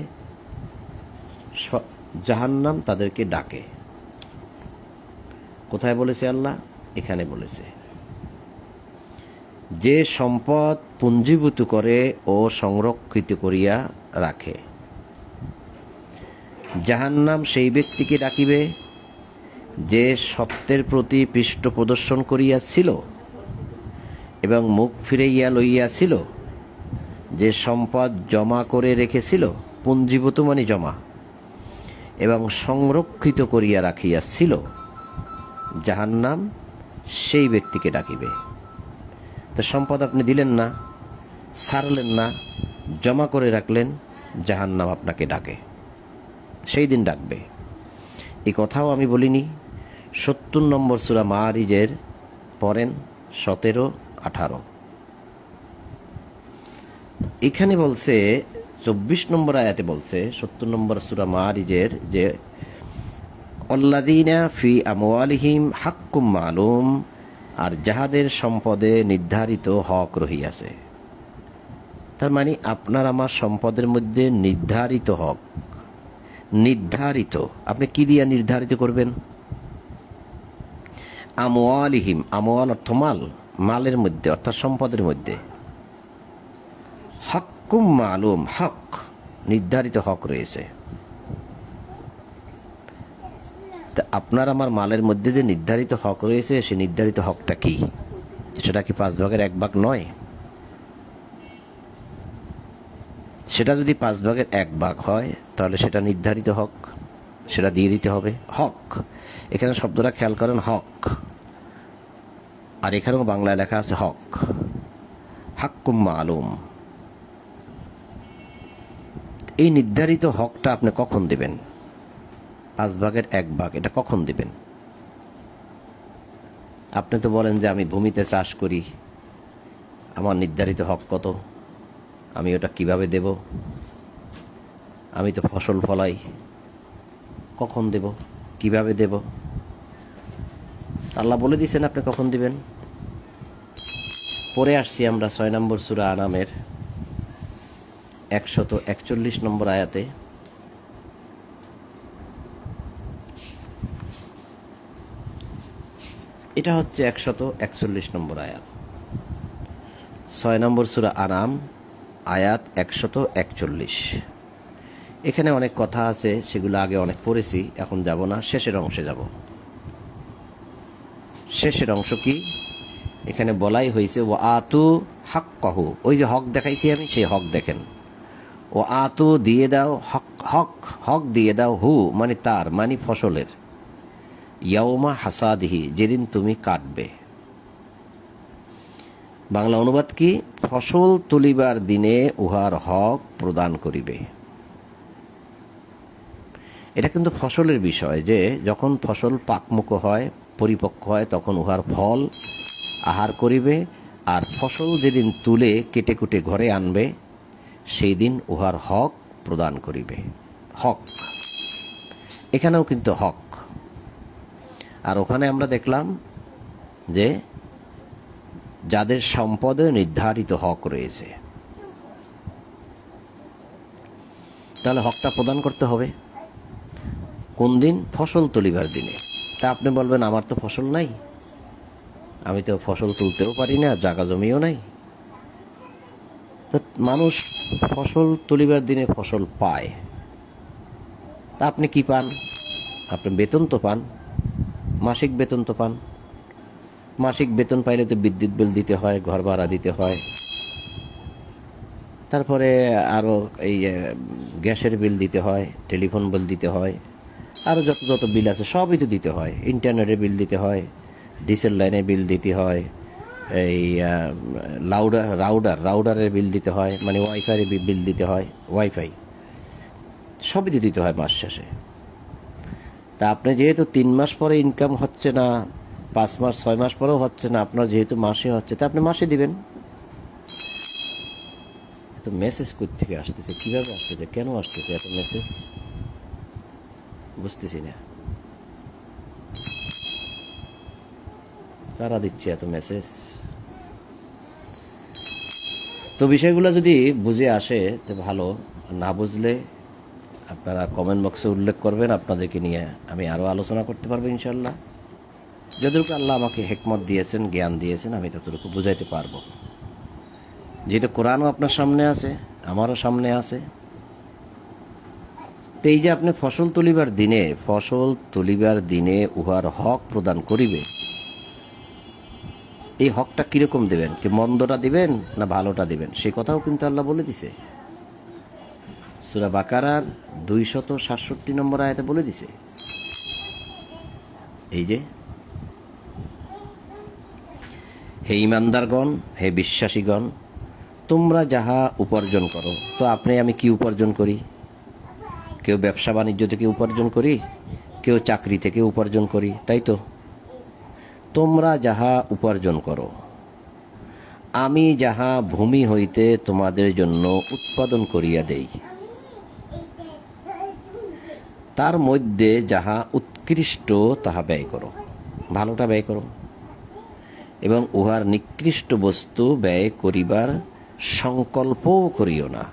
জাহান্নাম তাদেরকে ডাকে। কোথায় বলেছে আল্লাহ? এখানে বলেছে যে সম্পদ পুঞ্জীভূত করে ও সংরক্ষিত করিয়া রাখে, জাহান্নাম সেই ব্যক্তিকে ডাকিবে যে সত্যের প্রতি পৃষ্ঠ প্রদর্শন করিয়াছিল এবং মুখ ফিরাইয়া লইয়াছিল, যে সম্পদ জমা করে রেখেছিল, পুঞ্জীভূত মানে জমা, এবং সংরক্ষিত করিয়া রাখিয়াছিল, জাহান্নাম সেই ব্যক্তিকে ডাকিবে। তো সম্পদ আপনি দিলেন না, ছাড়লেন না, জমা করে রাখলেন, জাহান্নাম আপনাকে ডাকে, সেই দিন ডাকবে। এই কথাও আমি বলিনি। 70 নম্বর সূরা মাআরিজের পড়েন, 17 18। এখানে বলছে 24 নম্বর আয়াতে বলছে 70 নম্বর সূরা মারিজের যে আল্লাযীনা ফি আমওয়ালিহিম হাক্কুম মালুম, আর যাহাদের সম্পদে নির্ধারিত হক রহিয়াছে। তার মানে আপনার আমার সম্পদের মধ্যে নির্ধারিত হক, নির্ধারিত, আপনি কি দিয়ে নির্ধারিত করবেন? আমওয়ালিহিম, আমওয়াল অর্থ মাল, মালের মধ্যে অর্থাৎ সম্পদের মধ্যে হাক্কুম মালুম, হক, নির্ধারিত হক রয়েছে। তা আপনার আমার মালের মধ্যে যে নির্ধারিত হক রয়েছে, সে নির্ধারিত হকটা কি? সেটা কি 5 ভাগের 1 ভাগ নয়? সেটা যদি 5 ভাগের 1 ভাগ হয় তাহলে সেটা নির্ধারিত হক, সেটা দিয়ে দিতে হবে। হক, এখানে শব্দটা খেয়াল করেন, হক, আর এখানেও বাংলায় লেখা আছে হক, হাক্কুম মালুম। এই নির্ধারিত হকটা আপনি কখন দিবেন? 5 ভাগের 1 ভাগ, এটা কখন দিবেন? আপনি তো বলেন যে আমি ভূমিতে চাষ করি, আমার নির্ধারিত হক কত, আমি ওটা কিভাবে দেব? আমি তো ফসল ফলাই, কখন দেব, কিভাবে দেব? আল্লাহ বলে দিয়েছেন আপনি কখন দিবেন। পরে আসছি আমরা 6 নম্বর সূরা আনামের 141 নম্বর আয়াতে। এটা হচ্ছে 141 নম্বর আয়াত, 6 নম্বর সূরা আনাম, আয়াত 141। এখানে অনেক কথা আছে, সেগুলো আগে অনেক পড়েছি, এখন যাব না, শেষের অংশে যাব। শেষের অংশ কি? এখানে বলাই হয়েছে ও আতু হাক্কাহু, ওই যে হক দেখাইছি আমি, সেই হক দেখেন। ও আতু দিয়ে দাও, হক, হক, হক দিয়ে দাও, হু মানে তার, মানে ফসলের, ইয়াউমা হাসাদিহি, যেদিন তুমি কাটবে। বাংলা অনুবাদ কি? ফসল তুলিবার দিনে উহার হক প্রদান করিবে। এটা কিন্তু ফসলের বিষয়, যে যখন ফসল পাকমুখ হয়, পরিপক্ক হয়, তখন উহার ফল আহার করিবে, আর ফসল যেদিন তুলে কেটে কুটে ঘরে আনবে, সেই দিন উহার হক প্রদান করিবে। হক, এখানেও কিন্তু হক। আর ওখানে আমরা দেখলাম যে যাদের সম্পদে নির্ধারিত হক রয়েছে, তাহলে হকটা প্রদান করতে হবে কোন দিন? ফসল তুলিবার দিনে। তা আপনি বলবেন আমার তো ফসল নাই, আমি তো ফসল তুলতেও পারি না, জায়গা জমিও নাই। তো মানুষ ফসল তুলিবার দিনে ফসল পায়, তা আপনি কি পান? আপনি বেতন তো পান, মাসিক বেতন তো পান। মাসিক বেতন পাইলে তো বিদ্যুৎ বিল দিতে হয়, ঘর ভাড়া দিতে হয়, তারপরে আরো এই গ্যাসের বিল দিতে হয়, টেলিফোন বিল দিতে হয়, আরো যত যত বিল আছে সবই তো দিতে হয়। ইন্টারনেটের বিল দিতে হয়, ডিসেল লাইনের বিল দিতে হয়, এই রাউডারের বিল দিতে হয়, মানে ওয়াইফাই বিল দিতে হয়, ওয়াইফাই সবই তো দিতে হয় মাস শেষে। তা আপনি যেহেতু 3 মাস পরে ইনকাম হচ্ছে না, 5 মাস 6 মাস পরেও হচ্ছে না, আপনার যেহেতু মাসে হচ্ছে, তা আপনি মাসে দিবেন। এত মেসেজ কোথা থেকে আসতেছে, কিভাবে আসতেছে, কেন আসতেছে এত মেসেজ, বুঝতেছি না। কারা দিচ্ছে এত মেসেজ? তো বিষয়গুলো যদি বুঝে আসে তো ভালো, না বুঝলে আপনারা কমেন্ট বক্সে উল্লেখ করবেন, আপনাদেরকে নিয়ে আমি আরও আলোচনা করতে পারবো ইনশাল্লাহ। যতটুকু আল্লাহ আমাকে হেকমত দিয়েছেন, জ্ঞান দিয়েছেন, আমি ততটুকু বুঝাইতে পারবো। যেহেতু কোরআনও আপনার সামনে আছে, আমারও সামনে আছে। তো এই যে আপনি ফসল তুলিবার দিনে উহার হক প্রদান করিবে, এই হকটা কিরকম দিবেন? কি মন্দটা দিবেন না ভালোটা দিবেন? সে কথাও কিন্তু আল্লাহ বলে দিছে। সূরা বাকারার 267 নম্বর আয়াতে বলে দিছে, এই যে হে ঈমানদারগণ, হে বিশ্বাসীগণ, তোমরা যাহা উপার্জন করো। তো আপনি আমি কি উপার্জন করি? কেউ ব্যবসা বাণিজ্য থেকে উপার্জন করি, কেউ চাকরি থেকে উপার্জন করি, তাই তো? তোমরা যাহা উপার্জন করো, আমি যাহা ভূমি হইতে তোমাদের জন্য উৎপাদন করিয়া দেই, তার মধ্যে যাহা উৎকৃষ্ট তাহা ব্যয় করো, ভালোটা ব্যয় করো, এবং উহার নিকৃষ্ট বস্তু ব্যয় করিবার সংকল্পও করিও না।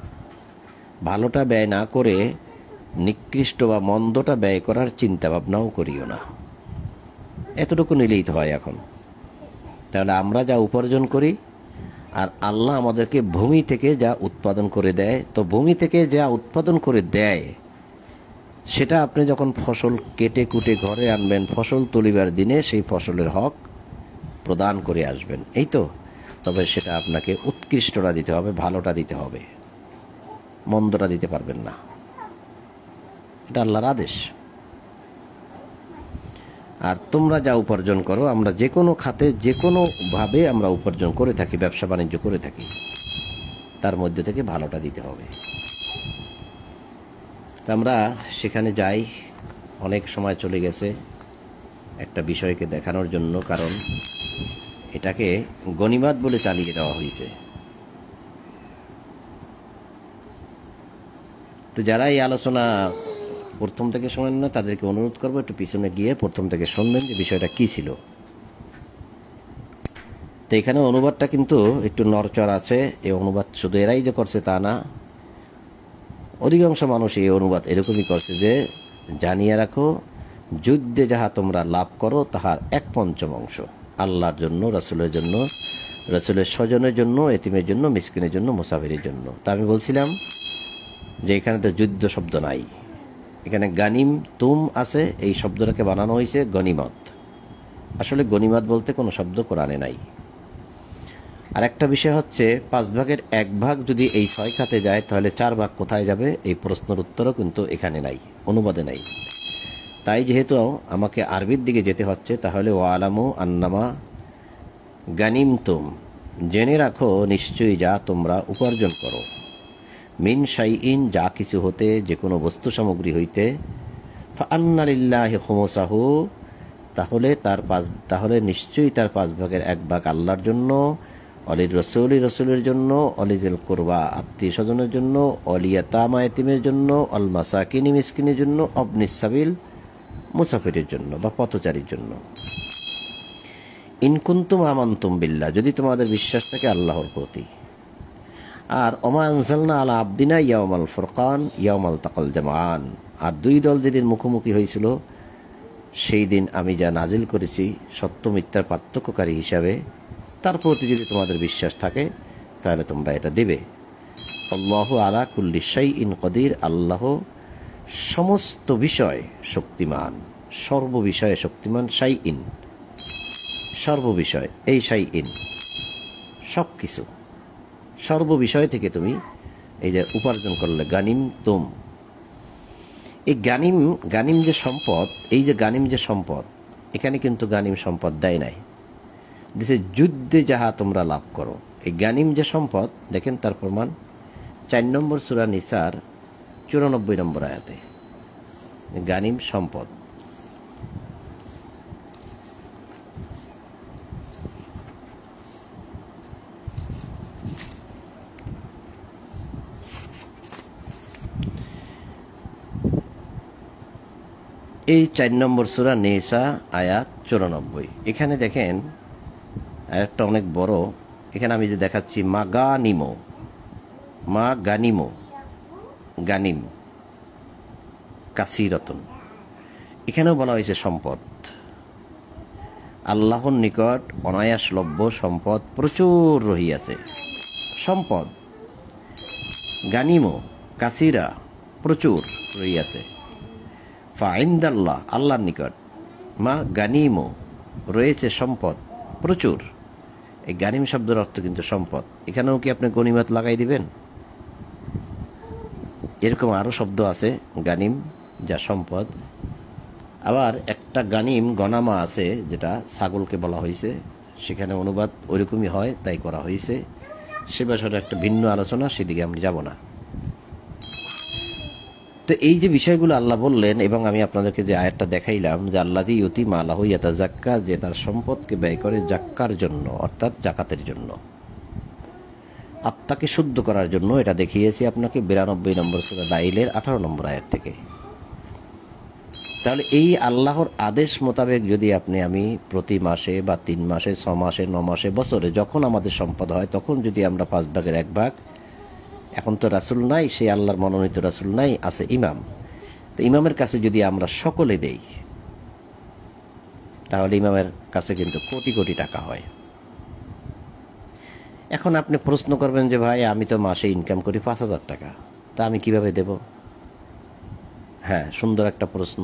ভালোটা ব্যয় না করে নিকৃষ্ট বা মন্দটা ব্যয় করার চিন্তা ভাবনাও করিও না। এতটুকু নিলেই তো হয় এখন। তাহলে আমরা যা উপার্জন করি আর আল্লাহ আমাদেরকে ভূমি থেকে যা উৎপাদন করে দেয়, তো ভূমি থেকে যা উৎপাদন করে দেয় সেটা আপনি যখন ফসল কেটে কুটে ঘরে আনবেন, ফসল তুলিবার দিনে সেই ফসলের হক প্রদান করে আসবেন, এই তো। তবে সেটা আপনাকে উৎকৃষ্টটা দিতে হবে, ভালোটা দিতে হবে, মন্দটা দিতে পারবেন না। এটা আল্লাহর আদেশ। আর তোমরা যা উপার্জন করো, আমরা যে কোনো খাতে যে কোনোভাবে আমরা উপার্জন করে থাকি, ব্যবসা বাণিজ্য করে থাকি, তার মধ্যে থেকে ভালোটা দিতে হবে। তা আমরা সেখানে যাই, অনেক সময় চলে গেছে একটা বিষয়কে দেখানোর জন্য, কারণ এটাকে গনিমাত বলে চালিয়ে দেওয়া হয়েছে। তো যারা এই আলোচনা প্রথম থেকে শোনেন না, তাদেরকে অনুরোধ করবো একটু পিছনে গিয়ে প্রথম থেকে শুনবেন যে বিষয়টা কি ছিল। তো এখানে অনুবাদটা কিন্তু একটু নড়চড় আছে। এই অনুবাদ শুধু এরাই যে করছে তা না, অধিকাংশ মানুষ এই অনুবাদ এরকমই করছে যে, জানিয়ে রাখো যুদ্ধে যাহা তোমরা লাভ করো তাহার 1/5 অংশ আল্লাহর জন্য, রাসূলের জন্য, রাসূলের স্বজনের জন্য, এতিমের জন্য, মিসকিনের জন্য, মুসাফিরের জন্য। তা আমি বলছিলাম যে এখানে তো যুদ্ধ শব্দ নাই, এখানে গানিম তুম আছে। এই শব্দটাকে বানানো হয়েছে গনিমত। আসলে গনিমত বলতে কোনো শব্দ কোরআনে নাই। আর একটা বিষয় হচ্ছে, 5 ভাগের 1 ভাগ যদি এই 6 খাতে যায়, তাহলে 4 ভাগ কোথায় যাবে, এই প্রশ্নের উত্তরও কিন্তু এখানে নাই, অনুবাদে নাই। তাই যেহেতু আমাকে আরবির দিকে যেতে হচ্ছে, তাহলে ওয়ালামু আন্নামা গানিম তুম, জেনে রাখো নিশ্চয়ই যা তোমরা উপার্জন করো, মিন শাইইন, যা কিছু হতে, যে কোনো বস্তু সামগ্রী হইতে, ফাআন্না লিল্লাহি খুমুসাহু, তাহলে নিশ্চয়ই তার 5 ভাগের 1 ভাগ আল্লাহর জন্য, অলির রসুল, রসুলের জন্য, অলিজুল কুরবা, আত্মীয় স্বজনের জন্য, অলিয়াতামা, এতিমের জন্য, অল মাসাকিনি, মিসকিনের জন্য, অবনিস সাবিল, মুসাফিরের জন্য বা পথচারীর জন্য। ইন কুনতুম আমানতুম বিল্লাহ, যদি তোমাদের বিশ্বাস থাকে আল্লাহর প্রতি। আর ওমা আনজালনা আলা আবদিনা ইয়াউমাল ফুরকান ইয়াউমাল তাকাল জামআন, আর 2 দল যেদিন মুখোমুখি হয়েছিল সেই দিন আমি যা নাজিল করেছি সত্য মিথ্যার পার্থক্যকারী হিসাবে, তার প্রতি যদি তোমাদের বিশ্বাস থাকে তাহলে তোমরা এটা দিবে। আল্লাহু আলা কুল্লি শাইইন কদির, আল্লাহ সমস্ত বিষয় শক্তিমান, সর্ববিষয়ে শক্তিমান। শাইইন সর্ববিষয়, এই শাইইন সবকিছু, সর্ববিষয় থেকে তুমি এই যে উপার্জন করলে গানিম তুম, এই গানিম যে সম্পদ, এই যে গানিম যে সম্পদ, এখানে কিন্তু গানিম সম্পদ দেয় নাই, দিছে যুদ্ধে যাহা তোমরা লাভ করো। এই গানিম যে সম্পদ, দেখেন তার প্রমাণ 4 নম্বর সূরা নিসার 94 নম্বর আয়াতে, গানিম সম্পদ। এই 4 নম্বর সূরা নিসা আয়াত 94। এখানে দেখেন আয়াতটা অনেক বড়। এখানে আমি যে দেখাচ্ছি মাগানিমো, গানিম কাসিরাতুন, এখানেও বলা হয়েছে সম্পদ। আল্লাহর নিকট অনায়াসলভ্য সম্পদ প্রচুর রহিয়াছে। সম্পদ গানিমো কাসিরা, প্রচুর রহিয়াছে। ফাইন্দাল্লাহ, আল্লাহর নিকট, মা গানিমো, রয়েছে সম্পদ প্রচুর। এই গানিম শব্দের অর্থ কিন্তু সম্পদ। এখানেও কি আপনি গনিমত লাগাই দিবেন? এরকম আরো শব্দ আছে গানিম, যা সম্পদ। আবার একটা গানিম গনামা আছে, যেটা ছাগলকে বলা হয়েছে, সেখানে অনুবাদ ওইরকমই হয়, তাই করা হয়েছে। সে বিষয়টা একটা ভিন্ন আলোচনা, সেদিকে আমি যাব না। তো এই যে বিষয়গুলো আল্লাহ বললেন, এবং আমি আপনাদেরকে যে আয়াতটা দেখাইলাম, যে আল্লাযী ইউতি মালাহু ইয়াতাযাক্কা, যে তার সম্পদকে ব্যয় করে জাক্কার জন্য, অর্থাৎ জাকাতের জন্য। আত্মাকে শুদ্ধ করার জন্য এটা দেখিয়েছি আপনাকে 92 নম্বর সূরা লাইলের 18 নম্বর আয়াত থেকে। তাহলে এই আল্লাহর আদেশ মোতাবেক যদি আমি প্রতি মাসে বা 3 মাসে 6 মাসে 9 মাসে বছরে যখন আমাদের সম্পদ হয় তখন যদি আমরা 5 ভাগের 1 ভাগ, এখন তো রাসূল নাই, সেই আল্লাহর মনোনীত রাসূল নাই, আছে ইমাম, তো ইমামের কাছে যদি আমরা সকলে দেই তাহলে ইমামের কাছে কিন্তু কোটি কোটি টাকা হয়। এখন আপনি প্রশ্ন করবেন যে ভাই আমি তো মাসে ইনকাম করি 5,000 টাকা, তা আমি কিভাবে দেব? হ্যাঁ, সুন্দর একটা প্রশ্ন।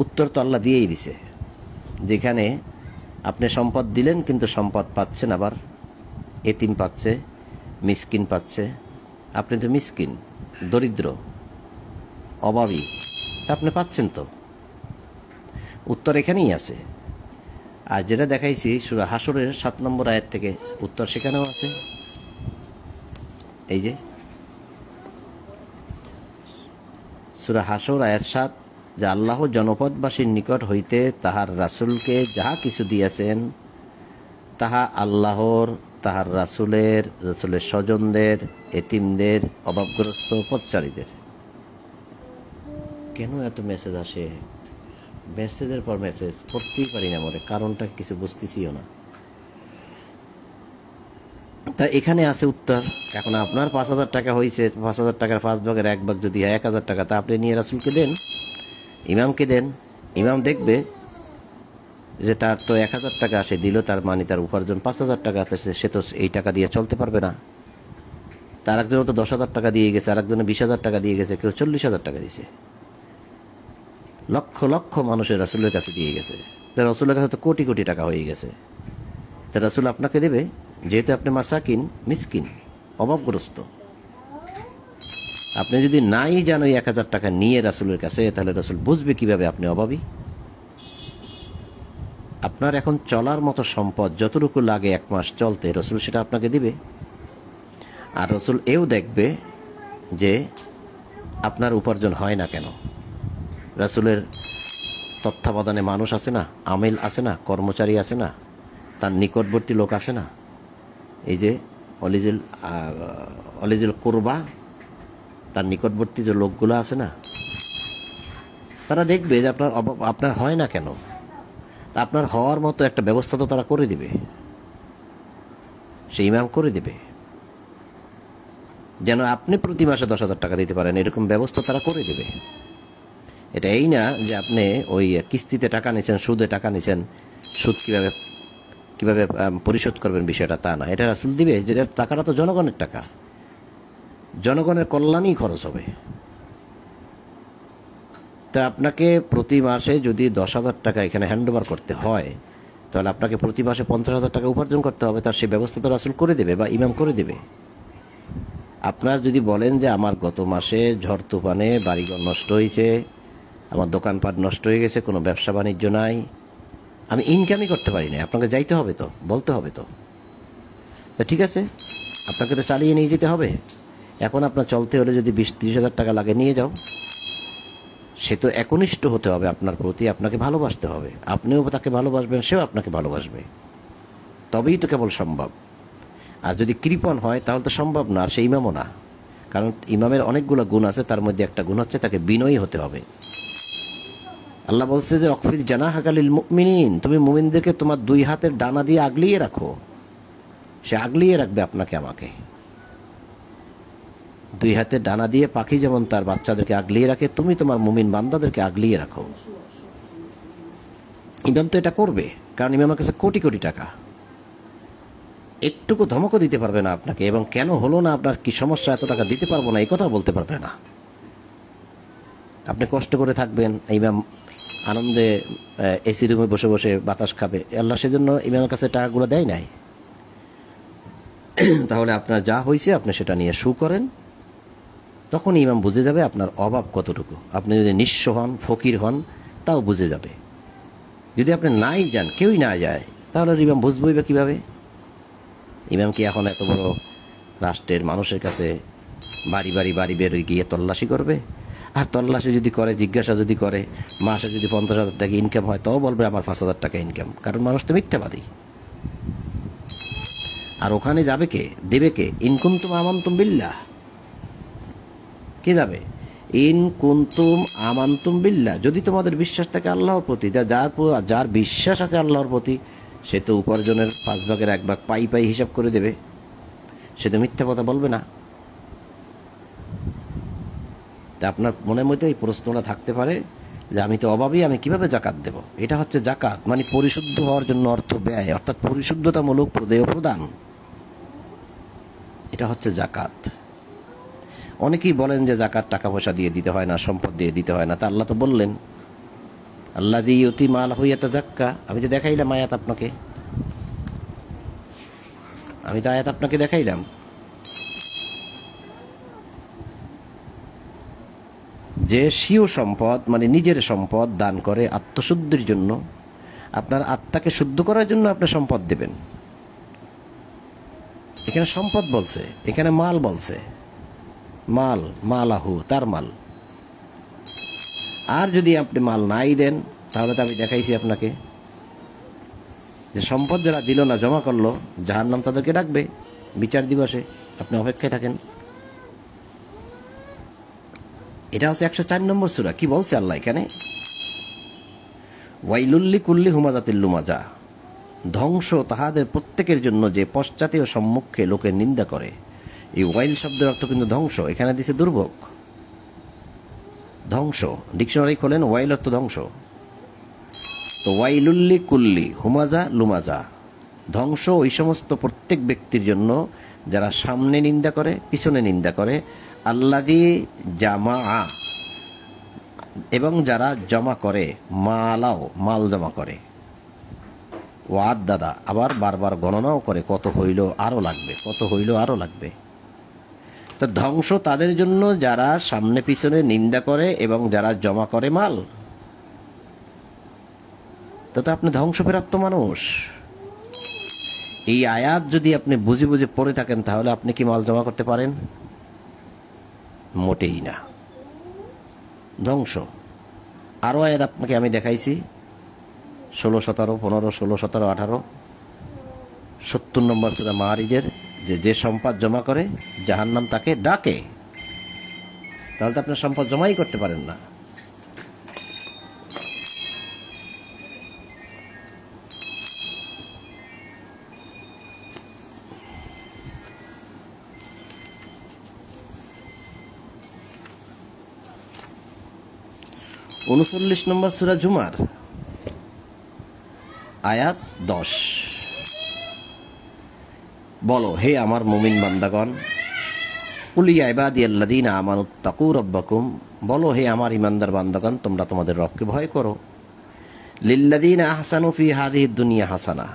উত্তর তো আল্লাহ দিয়েই দিছে। যেখানে আপনি সম্পদ দিলেন কিন্তু সম্পদ পাচ্ছেন আবার এতিম পাচ্ছে, মিসকিন পাচ্ছে। আপনি তো মিসকিন, দরিদ্র, অভাবী, আপনি পাচ্ছেন তো। উত্তর এখানেই আছে। আর যেটা দেখাইছি সূরা হাশরের 7 নম্বর আয়াত থেকে, উত্তর সেখানেও আছে। এই যে সূরা হাশর আয়াত 7, যে আল্লাহ জনপদবাসীর নিকট হইতে তাহার রাসূলকে যাহা কিছু দিয়েছেন তাহা আল্লাহর, তাহার রাসূলের, রাসূলের স্বজনদের, এতিমদের, অভাবগ্রস্ত পথচারীদের। কেন এত মেসেজ আসে? মেসেজের পর মেসেজ, পড়তেই পারি না, মনে কারণটা কিছু বুঝতেছিও না। তা এখানে আছে উত্তর। এখন আপনার 5,000 টাকা হয়েছে, 5,000 টাকার 5 ভাগের 1 ভাগ যদি 1,000 টাকা, তা আপনি নিয়ে রাসূলকে দেন, ইমামকে দেন। ইমাম দেখবে যে তার তো 1,000 টাকা সে দিল, তার মানে তার উপার্জন 5,000 টাকা, সে তো এই টাকা দিয়ে চলতে পারবে না। তার একজনও তো 10,000 টাকা দিয়ে গেছে, আর একজনে 20,000 টাকা দিয়ে গেছে, কেউ 40,000 টাকা দিয়েছে। লক্ষ লক্ষ মানুষের রাসূলের কাছে দিয়ে গেছে, তার রাসূলের কাছে তো কোটি কোটি টাকা হয়ে গেছে। তা রাসূল আপনাকে দেবে, যেহেতু আপনি মাসাকিন, মিসকিন, অভাবগ্রস্ত। আপনি যদি নাই জান ওই 1,000 টাকা নিয়ে রাসূলের কাছে, তাহলে রাসূল বুঝবে কিভাবে আপনি অভাবী? আপনার এখন চলার মতো সম্পদ যতটুকু লাগে 1 মাস চলতে, রাসূল সেটা আপনাকে দিবে। আর রাসূল এও দেখবে যে আপনার উপার্জন হয় না কেন। রাসূলের তত্ত্বাবধানে মানুষ আছে না, আমেল আছে না, কর্মচারী আছে না, তার নিকটবর্তী লোক আছে না, এই যে অলিজিল কুরবা, তার নিকটবর্তী যে লোকগুলো আছে না, তারা দেখবে যে আপনার হয় না কেন। তা আপনার হওয়ার মতো একটা ব্যবস্থা তো তারা করে দিবে, সেই ইমাম করে দিবে, যেন আপনি প্রতি মাসে 10,000 টাকা দিতে পারেন, এরকম ব্যবস্থা তারা করে দেবে। এটা এই না যে আপনি ওই কিস্তিতে টাকা নিছেন, সুদে টাকা নিছেন, সুদ কিভাবে পরিশোধ করবেন বিষয়টা তা না। এটা রাসূল দিবে, যে টাকাটা তো জনগণের টাকা, জনগণের কল্যাণেই খরচ হবে। তা আপনাকে প্রতি মাসে যদি 10,000 টাকা এখানে হ্যান্ডওভার করতে হয়, তাহলে আপনাকে প্রতি মাসে 50,000 টাকা উপার্জন করতে হবে। তার সেই ব্যবস্থা তো রাসূল করে দেবে বা ইমাম করে দেবে। আপনার যদি বলেন যে আমার গত মাসে ঝড় তুফানে বাড়িঘর নষ্ট হয়েছে, আমার দোকানপাট নষ্ট হয়ে গেছে, কোনো ব্যবসা বাণিজ্য নাই, আমি ইনকামই করতে পারি না, আপনাকে যাইতে হবে তো, বলতে হবে তো। ঠিক আছে, আপনাকে তো চালিয়ে নিয়ে যেতে হবে। এখন আপনার চলতে হলে যদি 20-30,000 টাকা লাগে, নিয়ে যাও। সে তো একনিষ্ঠ হতে হবে আপনার প্রতি, আপনাকে ভালোবাসতে হবে, আপনিও তাকে ভালোবাসবেন, সেও আপনাকে ভালোবাসবে, তবেই তো কেবল সম্ভব। আর যদি কৃপণ হয় তাহলে তো সম্ভব না, আর সে ইমামও না। কারণ ইমামের অনেকগুলো গুণ আছে, তার মধ্যে একটা গুণ হচ্ছে তাকে বিনয়ী হতে হবে। আল্লাহ বলছে যে অকফির জানাহাকা লিল মুমিনিন, তুমি মুমিনদেরকে তোমার 2 হাতের ডানা দিয়ে আগলিয়ে রাখো। সে আগলিয়ে রাখবে আপনাকে, আমাকে। 2 হাতের ডানা দিয়ে পাখি যেমন তার বাচ্চাদেরকে আগলিয়ে রাখে, তুমি তোমার মুমিন বান্দাদেরকে আগলিয়ে রাখো। ইমাম তো এটা করবে, কারণ ইমামের কাছে কোটি কোটি টাকা। একটুকু ধমকও দিতে পারবে না আপনাকে, এবং কেন হলো না, আপনার কি সমস্যা, এত টাকা দিতে পারবো না, এই কথা বলতে পারবে না। আপনি কষ্ট করে থাকবেন, ইমাম আনন্দে এসি রুমে বসে বসে বাতাস খাবে, আল্লাহ সেজন্য ইমামের কাছে টাকাগুলো দেয় নাই। তাহলে আপনার যা হয়েছে আপনি সেটা নিয়ে শু করেন, তখন ইমাম বুঝে যাবে আপনার অভাব কতটুকু। আপনি যদি নিঃস্ব হন, ফকির হন, তাও বুঝে যাবে। যদি আপনি নাই যান, কেউই না যায়, তাহলে ইমাম বুঝবই বা কীভাবে? ইমাম কি এখন এত বড় রাষ্ট্রের মানুষের কাছে বাড়ি বাড়ি বেরোয় গিয়ে তল্লাশি করবে? আর তল্লাশি যদি করে, জিজ্ঞাসা যদি করে, মাসে যদি 50,000 টাকা ইনকাম হয়, তাও বলবে আমার 5,000 টাকা ইনকাম, কারণ মানুষ তো মিথ্যাবাদী। আর ওখানে যাবে কে, দেবে কে? ইন কুনতুম আমানতুম বিল্লাহ, কে যাবে? ইন কুনতুম আমানতুম বিল্লাহ, যদি তোমাদের বিশ্বাস থাকে আল্লাহর প্রতি। যার বিশ্বাস আছে আল্লাহর প্রতি, সে তো উপার্জনের 1/5 পাই পাই হিসাব করে দেবে, সে তো মিথ্যা কথা বলবে না। তা আপনার মনের মধ্যে এই প্রশ্নটা থাকতে পারে যে আমি তো অভাবী, আমি কিভাবে জাকাত দেব? এটা হচ্ছে জাকাত, মানে পরিশুদ্ধ হওয়ার জন্য অর্থ ব্যয়, অর্থাৎ পরিশুদ্ধতামূলক প্রদেয় প্রদান, এটা হচ্ছে জাকাত। অনেকেই বলেন যে জাকাত টাকা পয়সা দিয়ে দিতে হয় না, সম্পদ দিয়ে দিতে হয় না। তা আল্লাহ তো বললেন আল্লাযী ইউতি মালাহু ইয়াতাযাক্কা। আমি তো দেখাইলাম আয়াত আপনাকে, আমি তো আয়াত আপনাকে দেখাইলাম। যে স্বীয় সম্পদ মানে নিজের সম্পদ দান করে আত্মশুদ্ধির জন্য, আপনার আত্মাকে শুদ্ধ করার জন্য আপনি সম্পদ দেবেন। এখানে সম্পদ বলছে, এখানে মাল বলছে, মাল, মালাহু, তার মাল। আর যদি আপনি মাল নাই দেন, তাহলে তো আমি দেখাইছি আপনাকে যে সম্পদ যারা দিল না, জমা করলো, জাহান্নাম তাদেরকে ডাকবে বিচার দিবসে। আপনি অপেক্ষায় থাকেন। এটা হচ্ছে 104 নম্বর সূরা। কি বলছে আল্লাহ এখানে? ওয়াইলুল্লি কুল্লি হুমাজাতিল লুমাজা, ধ্বংস তাহাদের প্রত্যেকের জন্য যে পশ্চাতে ও সম্মুখে লোকের নিন্দা করে। এই ওয়াইল শব্দের অর্থ কিন্তু ধ্বংস, এখানে দিছে দুর্ভোগ, ধ্বংস। ডিকশনারি খোলেন, ওয়াইল অর্থ ধ্বংস। তো ওয়াইলুল্লি কুল্লি হুমাজা লুমাজা, ধ্বংস ওই সমস্ত প্রত্যেক ব্যক্তির জন্য যারা সামনে নিন্দা করে, পিছনে নিন্দা করে। আল্লাযী জামা, এবং যারা জমা করে, মালাও, মাল জমা করে। ওয়াদ দাদা, আবার বারবার গণনাও করে, কত হইল আরো লাগবে, কত হইল আরো লাগবে। তো ধ্বংস তাদের জন্য যারা সামনে পিছনে নিন্দা করে এবং যারা জমা করে মাল। তো আপনি ধ্বংসপ্রাপ্ত মানুষ। এই আয়াত যদি আপনি বুঝে বুঝে পড়ে থাকেন, তাহলে আপনি কি মাল জমা করতে পারেন? মোটেই না, ধ্বংস। আরো আয়াত আপনাকে আমি দেখাইছি, 16, 17, 15, 16, 17, 18, 70 নম্বর সূরা মাআরিজের, যে সম্পদ জমা করে জাহান্নাম তাকে ডাকে। তাহলে তো আপনার সম্পদ জমাই করতে পারেন না। উনচল্লিশ নম্বর সূরা জুমার, আয়াত 10। বলো হে আমার মুমিন বান্দাগণ, কুল ইয়া ইবাদিয়াল্লাযীনা আমানুত্তাকু রাব্বাকুম, বলো হে আমার ইমানদার বান্দাগণ, তোমরা তোমাদের রবকে ভয় করো। লিল্লাযীনা আহসানু ফি হাযিহিদ দুনিয়া হাসানা,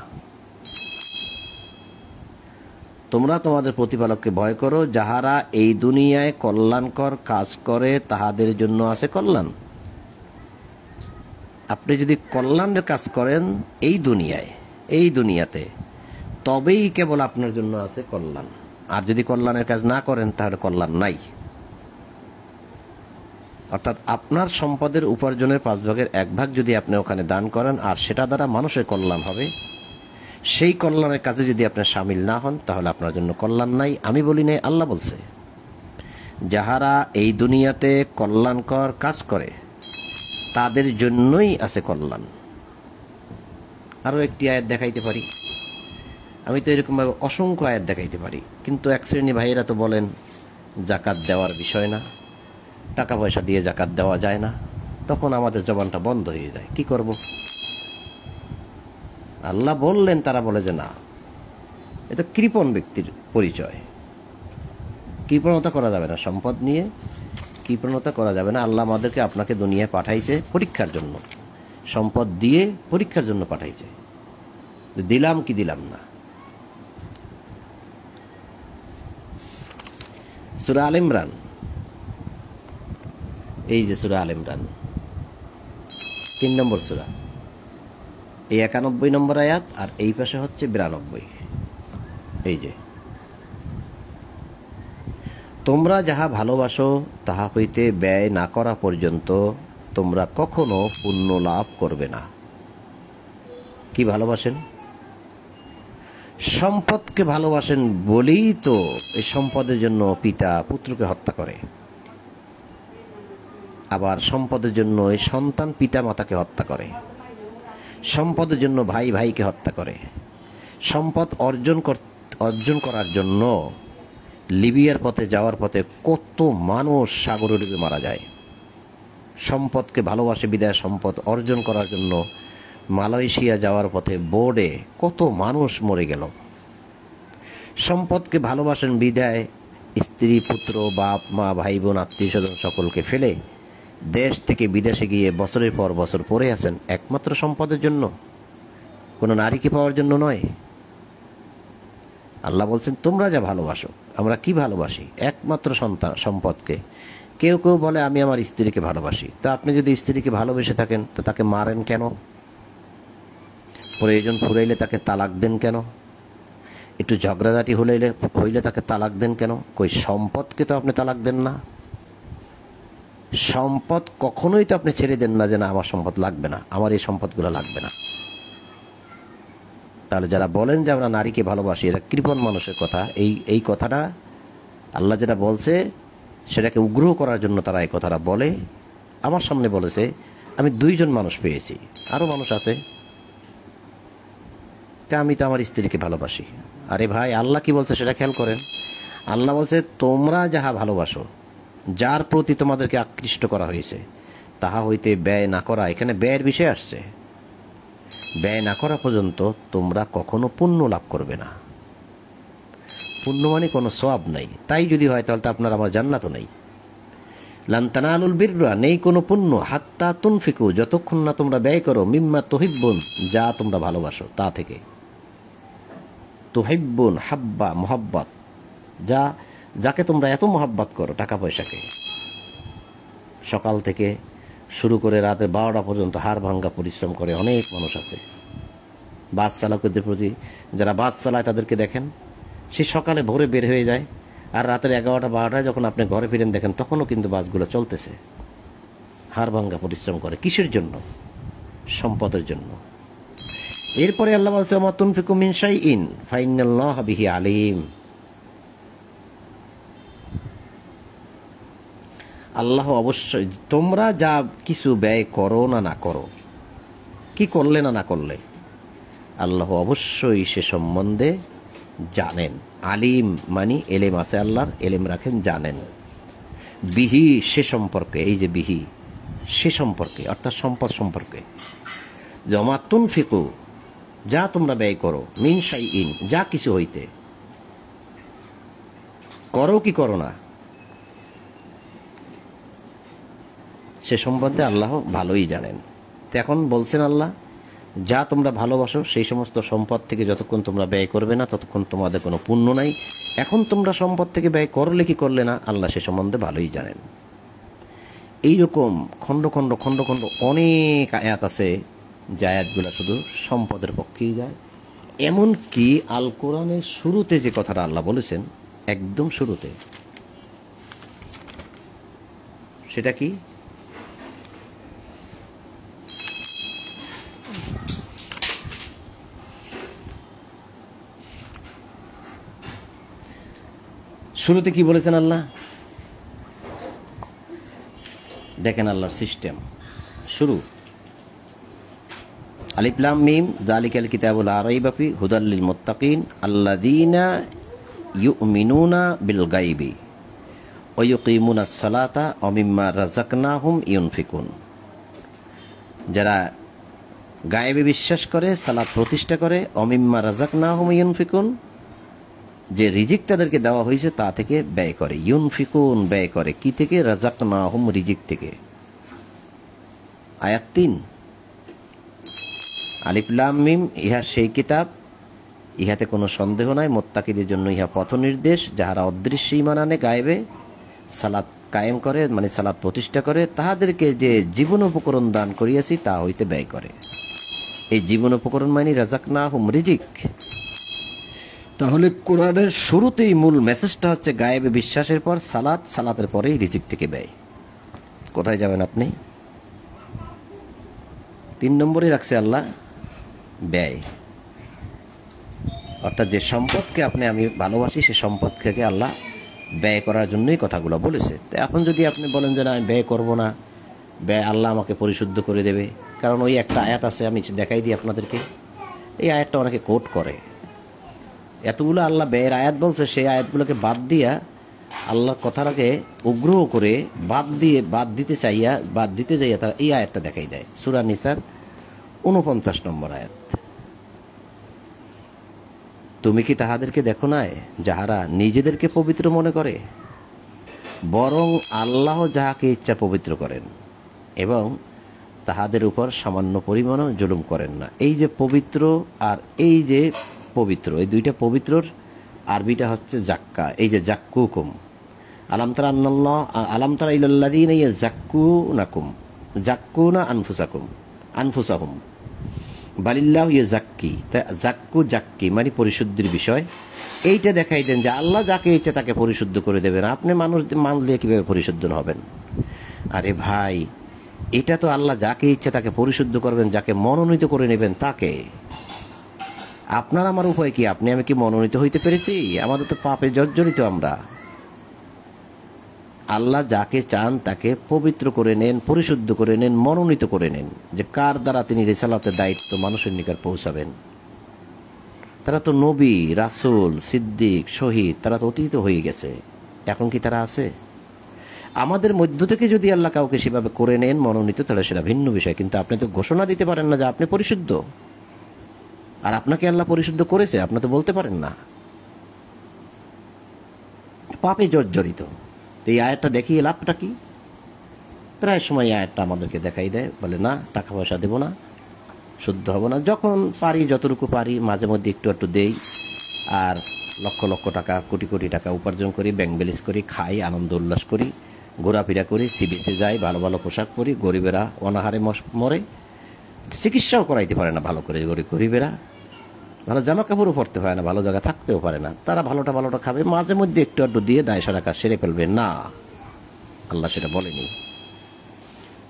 তোমরা তোমাদের প্রতিপালককে ভয় করো, যাহারা এই দুনিয়ায় কল্যাণকর কাজ করে তাহাদের জন্য আছে কল্যাণ। আপনি যদি কল্যাণের কাজ করেন এই দুনিয়াতে, তবেই কেবল আপনার জন্য আছে কল্যাণ। আর যদি কল্যাণের কাজ না করেন, তাহলে কল্যাণ নাই। অর্থাৎ আপনার সম্পদের উপার্জনের 1/5 যদি আপনি ওখানে দান করেন, আর সেটা দ্বারা মানুষের কল্যাণ হবে, সেই কল্যাণের কাজে যদি আপনি সামিল না হন, তাহলে আপনার জন্য কল্যাণ নাই। আমি বলি নাই, আল্লাহ বলছে, যাহারা এই দুনিয়াতে কল্যাণকর কাজ করে তাদের জন্যই আছে কল্যাণ। আরো একটি আয়াত দেখাইতে পারি, আমি তো এরকম ভাবে অসংখ্য আয়াত দেখাইতে পারি, কিন্তু এক শ্রেণী ভাইয়েরা তো বলেন জাকাত দেওয়ার বিষয় না, টাকা পয়সা দিয়ে জাকাত দেওয়া যায় না। তখন আমাদের জবানটা বন্ধ হয়ে যায়, কি করব? আল্লাহ বললেন, তারা বলে যে না, এটা কৃপণ ব্যক্তির পরিচয়। কৃপণতা করা যাবে না, সম্পদ নিয়ে কৃপণতা করা যাবে না। আল্লাহ আমাদেরকে আপনাকে দুনিয়ায় পাঠাইছে পরীক্ষার জন্য, সম্পদ দিয়ে পরীক্ষার জন্য পাঠাইছে। দিলাম কি দিলাম না। সূরা আল ইমরান, এই যে সূরা আল ইমরান 3 নম্বর সূরা, এই 91 নম্বর আয়াত, আর এই পাশে হচ্ছে 92। এই যে, তোমরা যাহা ভালোবাসো তাহা হইতে ব্যয় না করা পর্যন্ত তোমরা কখনো পুণ্য লাভ করবে না। কি ভালোবাসেন? সম্পদকে ভালোবাসেন বলেই তো এই সম্পদের জন্য পিতা পুত্রকে হত্যা করে, আবার সম্পদের জন্য এই সন্তান পিতা মাতাকে হত্যা করে, সম্পদের জন্য ভাই ভাইকে হত্যা করে। সম্পদ অর্জন করার জন্য লিবিয়ার পথে যাওয়ার পথে কত মানুষ সাগরে ডুবে মারা যায়। সম্পদকে ভালোবাসে বিদায় সম্পদ অর্জন করার জন্য মালয়েশিয়া যাওয়ার পথে বোর্ডে কত মানুষ মরে গেল। সম্পদকে ভালোবাসেন বিদায় স্ত্রী পুত্র বাপ মা ভাই বোন আত্মীয় স্বজন সকলকে ফেলে দেশ থেকে বিদেশে গিয়ে বছরের পর বছর পড়ে আছেন একমাত্র সম্পদের জন্য, কোনো নারীকে পাওয়ার জন্য নয়। আল্লাহ বলছেন তোমরা যা ভালোবাসো, আমরা কি ভালোবাসি? একমাত্র সম্পদকে। কেউ কেউ বলে আমি আমার স্ত্রীকে ভালোবাসি। তা আপনি যদি স্ত্রীকে ভালোবেসে থাকেন তো তাকে মারেন কেন? প্রয়োজন ফুরাইলে তাকে তালাক দেন কেন? একটু ঝগড়াঝাটি হইলে তাকে তালাক দেন কেন? কই সম্পদকে তো আপনি তালাক দেন না। সম্পদ কখনোই তো আপনি ছেড়ে দেন না যে না আমার সম্পদ লাগবে না, আমার এই সম্পদগুলো লাগবে না। তাহলে যারা বলেন যে আমরা নারীকে ভালোবাসি, এরা কৃপণ মানুষের কথা। এই কথাটা আল্লাহ যেটা বলছে সেটাকে উগ্র করার জন্য তারা এই কথাটা বলে। আমার সামনে বলেছে, আমি 2 জন মানুষ পেয়েছি, আরো মানুষ আছে, আমি তো আমার স্ত্রীকে ভালোবাসি। আরে ভাই, আল্লাহ কি বলছে সেটা খেয়াল করেন। আল্লাহ বলছে তোমরা যাহা ভালোবাসো, যার প্রতি তোমাদেরকে আকৃষ্ট করা হয়েছে তাহা হইতে ব্যয় না করা। এখানে ব্যয়ের বিষয় আসছে। ব্যয় না করা পর্যন্ত তোমরা কখনো পুণ্য লাভ করবে না। পুণ্য মানে কোনো সওয়াব নাই। তাই যদি হয় তাহলে তো আপনার আমার জান্নাতও নেই। লান তানালুল বিররা, নেই কোনো পুণ্য, হাত্তা তুনফিকু, যতক্ষণ না তোমরা ব্যয় করো, মিম্মা তুহিব্বুন, যা তোমরা ভালোবাসো তা থেকে। তুহিব্বুন হাব্বা, মোহাব্বত, যাকে তোমরা এত মোহাব্বত করো, টাকা পয়সাকে। সকাল থেকে শুরু করে রাতে 12টা পর্যন্ত হাড় ভাঙ্গা পরিশ্রম করে অনেক মানুষ আছে। বাস চালকদের প্রতি, যারা বাস চালায় তাদেরকে দেখেন, সে সকালে ভোরে বের হয়ে যায় আর রাতের 11টা 12টায় যখন আপনি ঘরে ফিরেন দেখেন তখনও কিন্তু বাসগুলো চলতেছে। হাড় ভাঙ্গা পরিশ্রম করে কিসের জন্য? সম্পদের জন্য। এরপরে আল্লাহ বলছে ওমা তুনফিকু মিন শাইইন ফাইন্নাল্লাহা বিহি আলিম। আল্লাহ অবশ্যই, তোমরা যা কিছু ব্যয় করো না করো, কি করলে না করলে, আল্লাহ অবশ্যই সে সম্বন্ধে জানেন। আলিম মানে এলেম আছে আল্লাহর, এলেম রাখেন, জানেন। বিহি, সে সম্পর্কে, এই যে বিহি, সে সম্পর্কে অর্থাৎ সম্পদ সম্পর্কে। জমা তুনফিকু, যা তোমরা ব্যয় করো, মিন শাইইন, যা কিছু হইতে, করো কি করো না, সে সম্বন্ধে আল্লাহ ভালোই জানেন। তো এখন বলছেন আল্লাহ, যা তোমরা ভালোবাসো সেই সমস্ত সম্পদ থেকে যতক্ষণ তোমরা ব্যয় করবে না ততক্ষণ তোমাদের কোনো পুণ্য নাই। এখন তোমরা সম্পদ থেকে ব্যয় করলে কি করলে না, আল্লাহ সে সম্বন্ধে ভালোই জানেন। এইরকম খণ্ড খণ্ড খণ্ড খণ্ড অনেক আয়াত আছে যে আয়াতগুলো শুধু সম্পদের পক্ষেই যায়। এমনকি আল কোরআনের শুরুতে যে কথাটা আল্লাহ বলেছেন, একদম শুরুতে, সেটা কি? শুরুতে কি বলেছেন আল্লাহ? দেখেন আল্লাহর সিস্টেম। শুরু আলিফ লাম মিম যালিকাল কিতাবু লা রাইবা ফি হুদাল লিল মুত্তাকিন আল্লাযীনা ইউমিনুনা বিল গায়বি ওয়া ইউকিমুনাস সালাতা ওয়া মিম্মা রাযাকনাহুম ইউনফিকুন। যারা গায়েবে বিশ্বাস করে, সালাত প্রতিষ্ঠা করে, ওয়া মিম্মা রাযাকনাহুম ইউনফিকুন, যে রিজিক তাদেরকে দেওয়া হয়েছে তা থেকে ব্যয় করে। ইউনফিকুন, ব্যয় করে কি থেকে? রাযাকনাহুম, রিজিক থেকে। আয়াত 3। আলিফ লাম মিম, ইহা সেই কিতাব, ইহাতে কোনো সন্দেহ নাই, মুত্তাকিদের জন্য ইহা পথ নির্দেশ, যাহারা অদৃশ্য ঈমান আনে, গায়েবে সালাত কায়েম করে, মানে সালাত প্রতিষ্ঠা করে, তাহাদেরকে যে জীবন উপকরণ দান করিয়াছি তা হইতে ব্যয় করে। এই জীবন উপকরণ মানে রাযাকনাহুম, রিজিক। তাহলে কোরআনের শুরুতেই মূল মেসেজটা হচ্ছে গায়েবে বিশ্বাসের পর সালাত, সালাতের পরেই রিজিক থেকে ব্যয়। কোথায় যাবেন আপনি? 3 নম্বরে রাখছে আল্লাহ ব্যয়। অর্থাৎ যে সম্পদকে আমি ভালোবাসি, সে সম্পদ থেকে আল্লাহ ব্যয় করার জন্যই কথাগুলো বলেছে। তো এখন যদি আপনি বলেন যে না আমি ব্যয় করবো না, ব্যয় আল্লাহ আমাকে পরিশুদ্ধ করে দেবে, কারণ ওই একটা আয়াত আছে, আমি দেখাই দিই আপনাদেরকে। এই আয়াতটা অনেকে কোট করে, এতগুলো আল্লাহ ব্যয়ের আয়াত বলছে, সেই আয়াতগুলোকে বাদ দিয়া আল্লাহর কথাটাকে উগ্র করে বাদ দিতে যাইয়া তারা এই আয়াতটা দেখাই দেয়। সূরা নিসার 49 নম্বর আয়াত, তুমি কি তাহাদেরকে দেখো নাই যাহারা নিজেদেরকে পবিত্র মনে করে, বরং আল্লাহ যাহাকে ইচ্ছা পবিত্র করেন এবং তাহাদের উপর সামান্য পরিমাণও জুলুম করেন না। এই যে পবিত্র আর এই যে পবিত্র, এই দুইটা পবিত্রর আরবিটা হচ্ছে জাক্কা। এই যে জাক্কুকুম, আলাম তারা ইলাল্লাযীনা জাক্কুনা আনফুসাহুম বালিল্লাহু ইয়াযাক্কি। জাক্কি মানে পরিশুদ্ধির বিষয়। এইটা দেখাই দেন যে আল্লাহ যাকে ইচ্ছা তাকে পরিশুদ্ধ করে দেবেন, আপনি মানুষ দিয়ে কিভাবে পরিশুদ্ধ হবেন? আরে ভাই, এটা তো আল্লাহ যাকে ইচ্ছা তাকে পরিশুদ্ধ করবেন, যাকে মনোনীত করে নেবেন তাকে। আপনার আমার উপায় কি? আমি কি মনোনীত হইতে পেরেছি? আমাদের তো পাপে জর্জরিত আমরা। আল্লাহ যাকে চান তাকে পবিত্র করে নেন, পরিশুদ্ধ করে নেন, মনোনীত করে নেন, যে কার দ্বারা তিনি রিসালাতের দায়িত্ব মানুষের নিকট পৌঁছাবেন। তারা তো নবী, রাসূল, সিদ্দিক, শহীদ, তারা তো অতীত হয়ে গেছে। এখন কি তারা আছে? আমাদের মধ্য থেকে যদি আল্লাহ কাউকে সেভাবে করে নেন মনোনীত, তাহলে সেটা ভিন্ন বিষয়। কিন্তু আপনি তো ঘোষণা দিতে পারেন না যে আপনি পরিশুদ্ধ, আর আপনাকে আল্লাহ পরিশুদ্ধ করেছে আপনি তো বলতে পারেন না। পাপে জর্জরিত। এই আয়াতটা দেখিয়ে লাভটা কি? প্রায় সময় আয়াতটা আমাদেরকে দেখাই দেয়, বলে না টাকা পয়সা দেব না, শুদ্ধ হব না। যখন পারি, যতটুকু পারি, মাঝে মধ্যে একটু একটু দেই, আর লক্ষ লক্ষ টাকা, কোটি কোটি টাকা উপার্জন করি, ব্যাংক ব্যালেন্স করি, খাই, আনন্দ উল্লাস করি, ঘোরাফেরা করি, সিবিসে যাই, ভালো ভালো পোশাক পরি। গরিবেরা অনাহারে মরে, চিকিৎসাও করাইতে পারে না ভালো করে। গরিবেরা ভালো জামা কাপড়ও পরতে পারে না, ভালো জায়গা থাকতেও পারে না। তারা ভালোটা খাবে, মাঝে মধ্যে একটু একটু দিয়ে দায় সারা কাজ সেরে ফেলবে না, আল্লাহ সেটা বলেনি।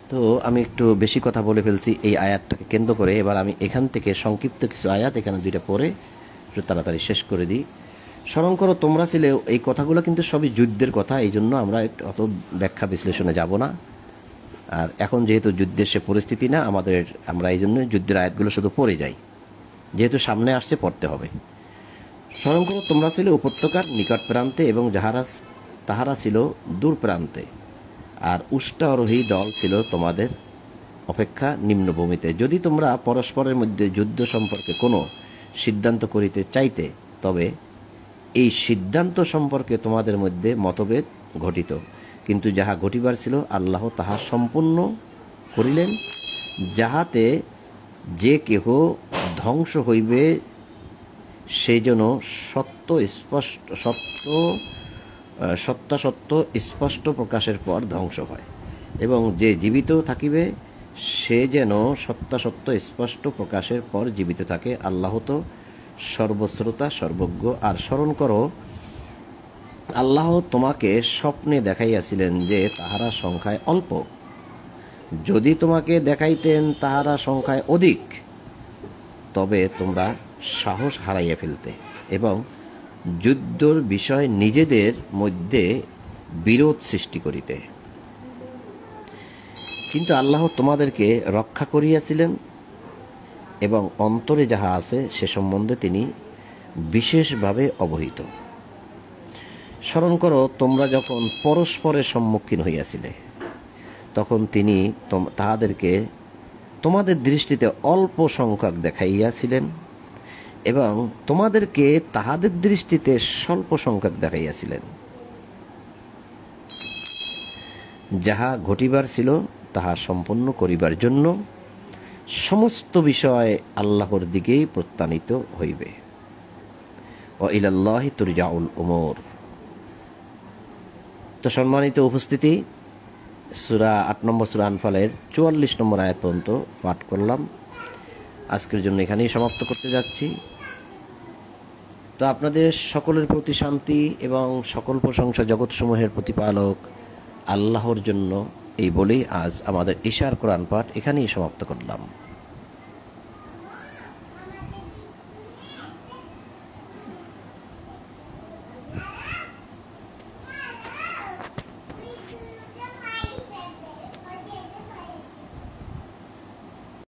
তো আমি একটু বেশি কথা বলে ফেলছি এই আয়াতটাকে কেন্দ্র করে। এবার আমি এখান থেকে সংক্ষিপ্ত কিছু আয়াত এখানে দুইটা পড়ে একটু তাড়াতাড়ি শেষ করে দিই। স্মরণ করো তোমরা ছিলে, এই কথাগুলো কিন্তু সবই যুদ্ধের কথা, এই জন্য আমরা অত ব্যাখ্যা বিশ্লেষণে যাব না। আর এখন যেহেতু যুদ্ধের সে পরিস্থিতি না, আমরা এই জন্য যুদ্ধের আয়াতগুলো শুধু পড়ে যাই, যেহেতু সামনে আসছে পড়তে হবে। স্মরণ করো তোমরা ছিলে উপত্যকার নিকট প্রান্তে এবং তাহারা ছিল দূর প্রান্তে, আর উষ্টারোহী দল ছিল তোমাদের অপেক্ষা নিম্নভূমিতে। যদি তোমরা পরস্পরের মধ্যে যুদ্ধ সম্পর্কে কোনো সিদ্ধান্ত করিতে চাইতে, তবে এই সিদ্ধান্ত সম্পর্কে তোমাদের মধ্যে মতভেদ ঘটিত, কিন্তু যাহা ঘটিবার ছিল আল্লাহ তাহা সম্পূর্ণ করিলেন, যাহাতে যে কেহ ধ্বংস হইবে সে যেন সত্যাসত্য স্পষ্ট প্রকাশের পর ধ্বংস হয়, এবং যে জীবিত থাকিবে সে যেন সত্যাসত্য স্পষ্ট প্রকাশের পর জীবিত থাকে। আল্লাহ তো সর্বশ্রোতা, সর্বজ্ঞ। আর স্মরণ করো আল্লাহ তোমাকে স্বপ্নে দেখাইয়াছিলেন যে তাহারা সংখ্যায় অল্প, যদি তোমাকে দেখাইতেন তাহারা সংখ্যায় অধিক, তবে তোমরা সাহস হারাইয়া ফেলতে এবং যুদ্ধর বিষয় নিজেদের মধ্যে বিরোধ সৃষ্টি করিতে। কিন্তু আল্লাহ তোমাদেরকে রক্ষা করিয়াছিলেন এবং অন্তরে যাহা আছে সে সম্বন্ধে তিনি বিশেষভাবে অবহিত। স্মরণ করো তোমরা যখন পরস্পরের সম্মুখীন হইয়াছিলে, তখন তিনি তাহাদেরকে তোমাদের দৃষ্টিতে অল্প সংখ্যক দেখাইয়াছিলেন এবং তোমাদেরকে তাহাদের দৃষ্টিতে স্বল্প সংখ্যক দেখাইয়াছিলেন। যাহা ঘটিবার ছিল তাহা সম্পন্ন করিবার জন্য সমস্ত বিষয় আল্লাহর দিকেই প্রত্যানিত হইবে। ওয়া ইলাল্লাহি তুরজাউল উমুর। তো সম্মানিত উপস্থিতি, সূরা 8 নম্বর সূরা আনফালের 44 নম্বর আয়াত পর্যন্ত পাঠ করলাম। আজকের জন্য এখানেই সমাপ্ত করতে যাচ্ছি। তো আপনাদের সকলের প্রতি শান্তি এবং সকল প্রশংসা জগৎসমূহের প্রতিপালক আল্লাহর জন্য, এই বলেই আজ আমাদের ইশার কোরআন পাঠ এখানেই সমাপ্ত করলাম।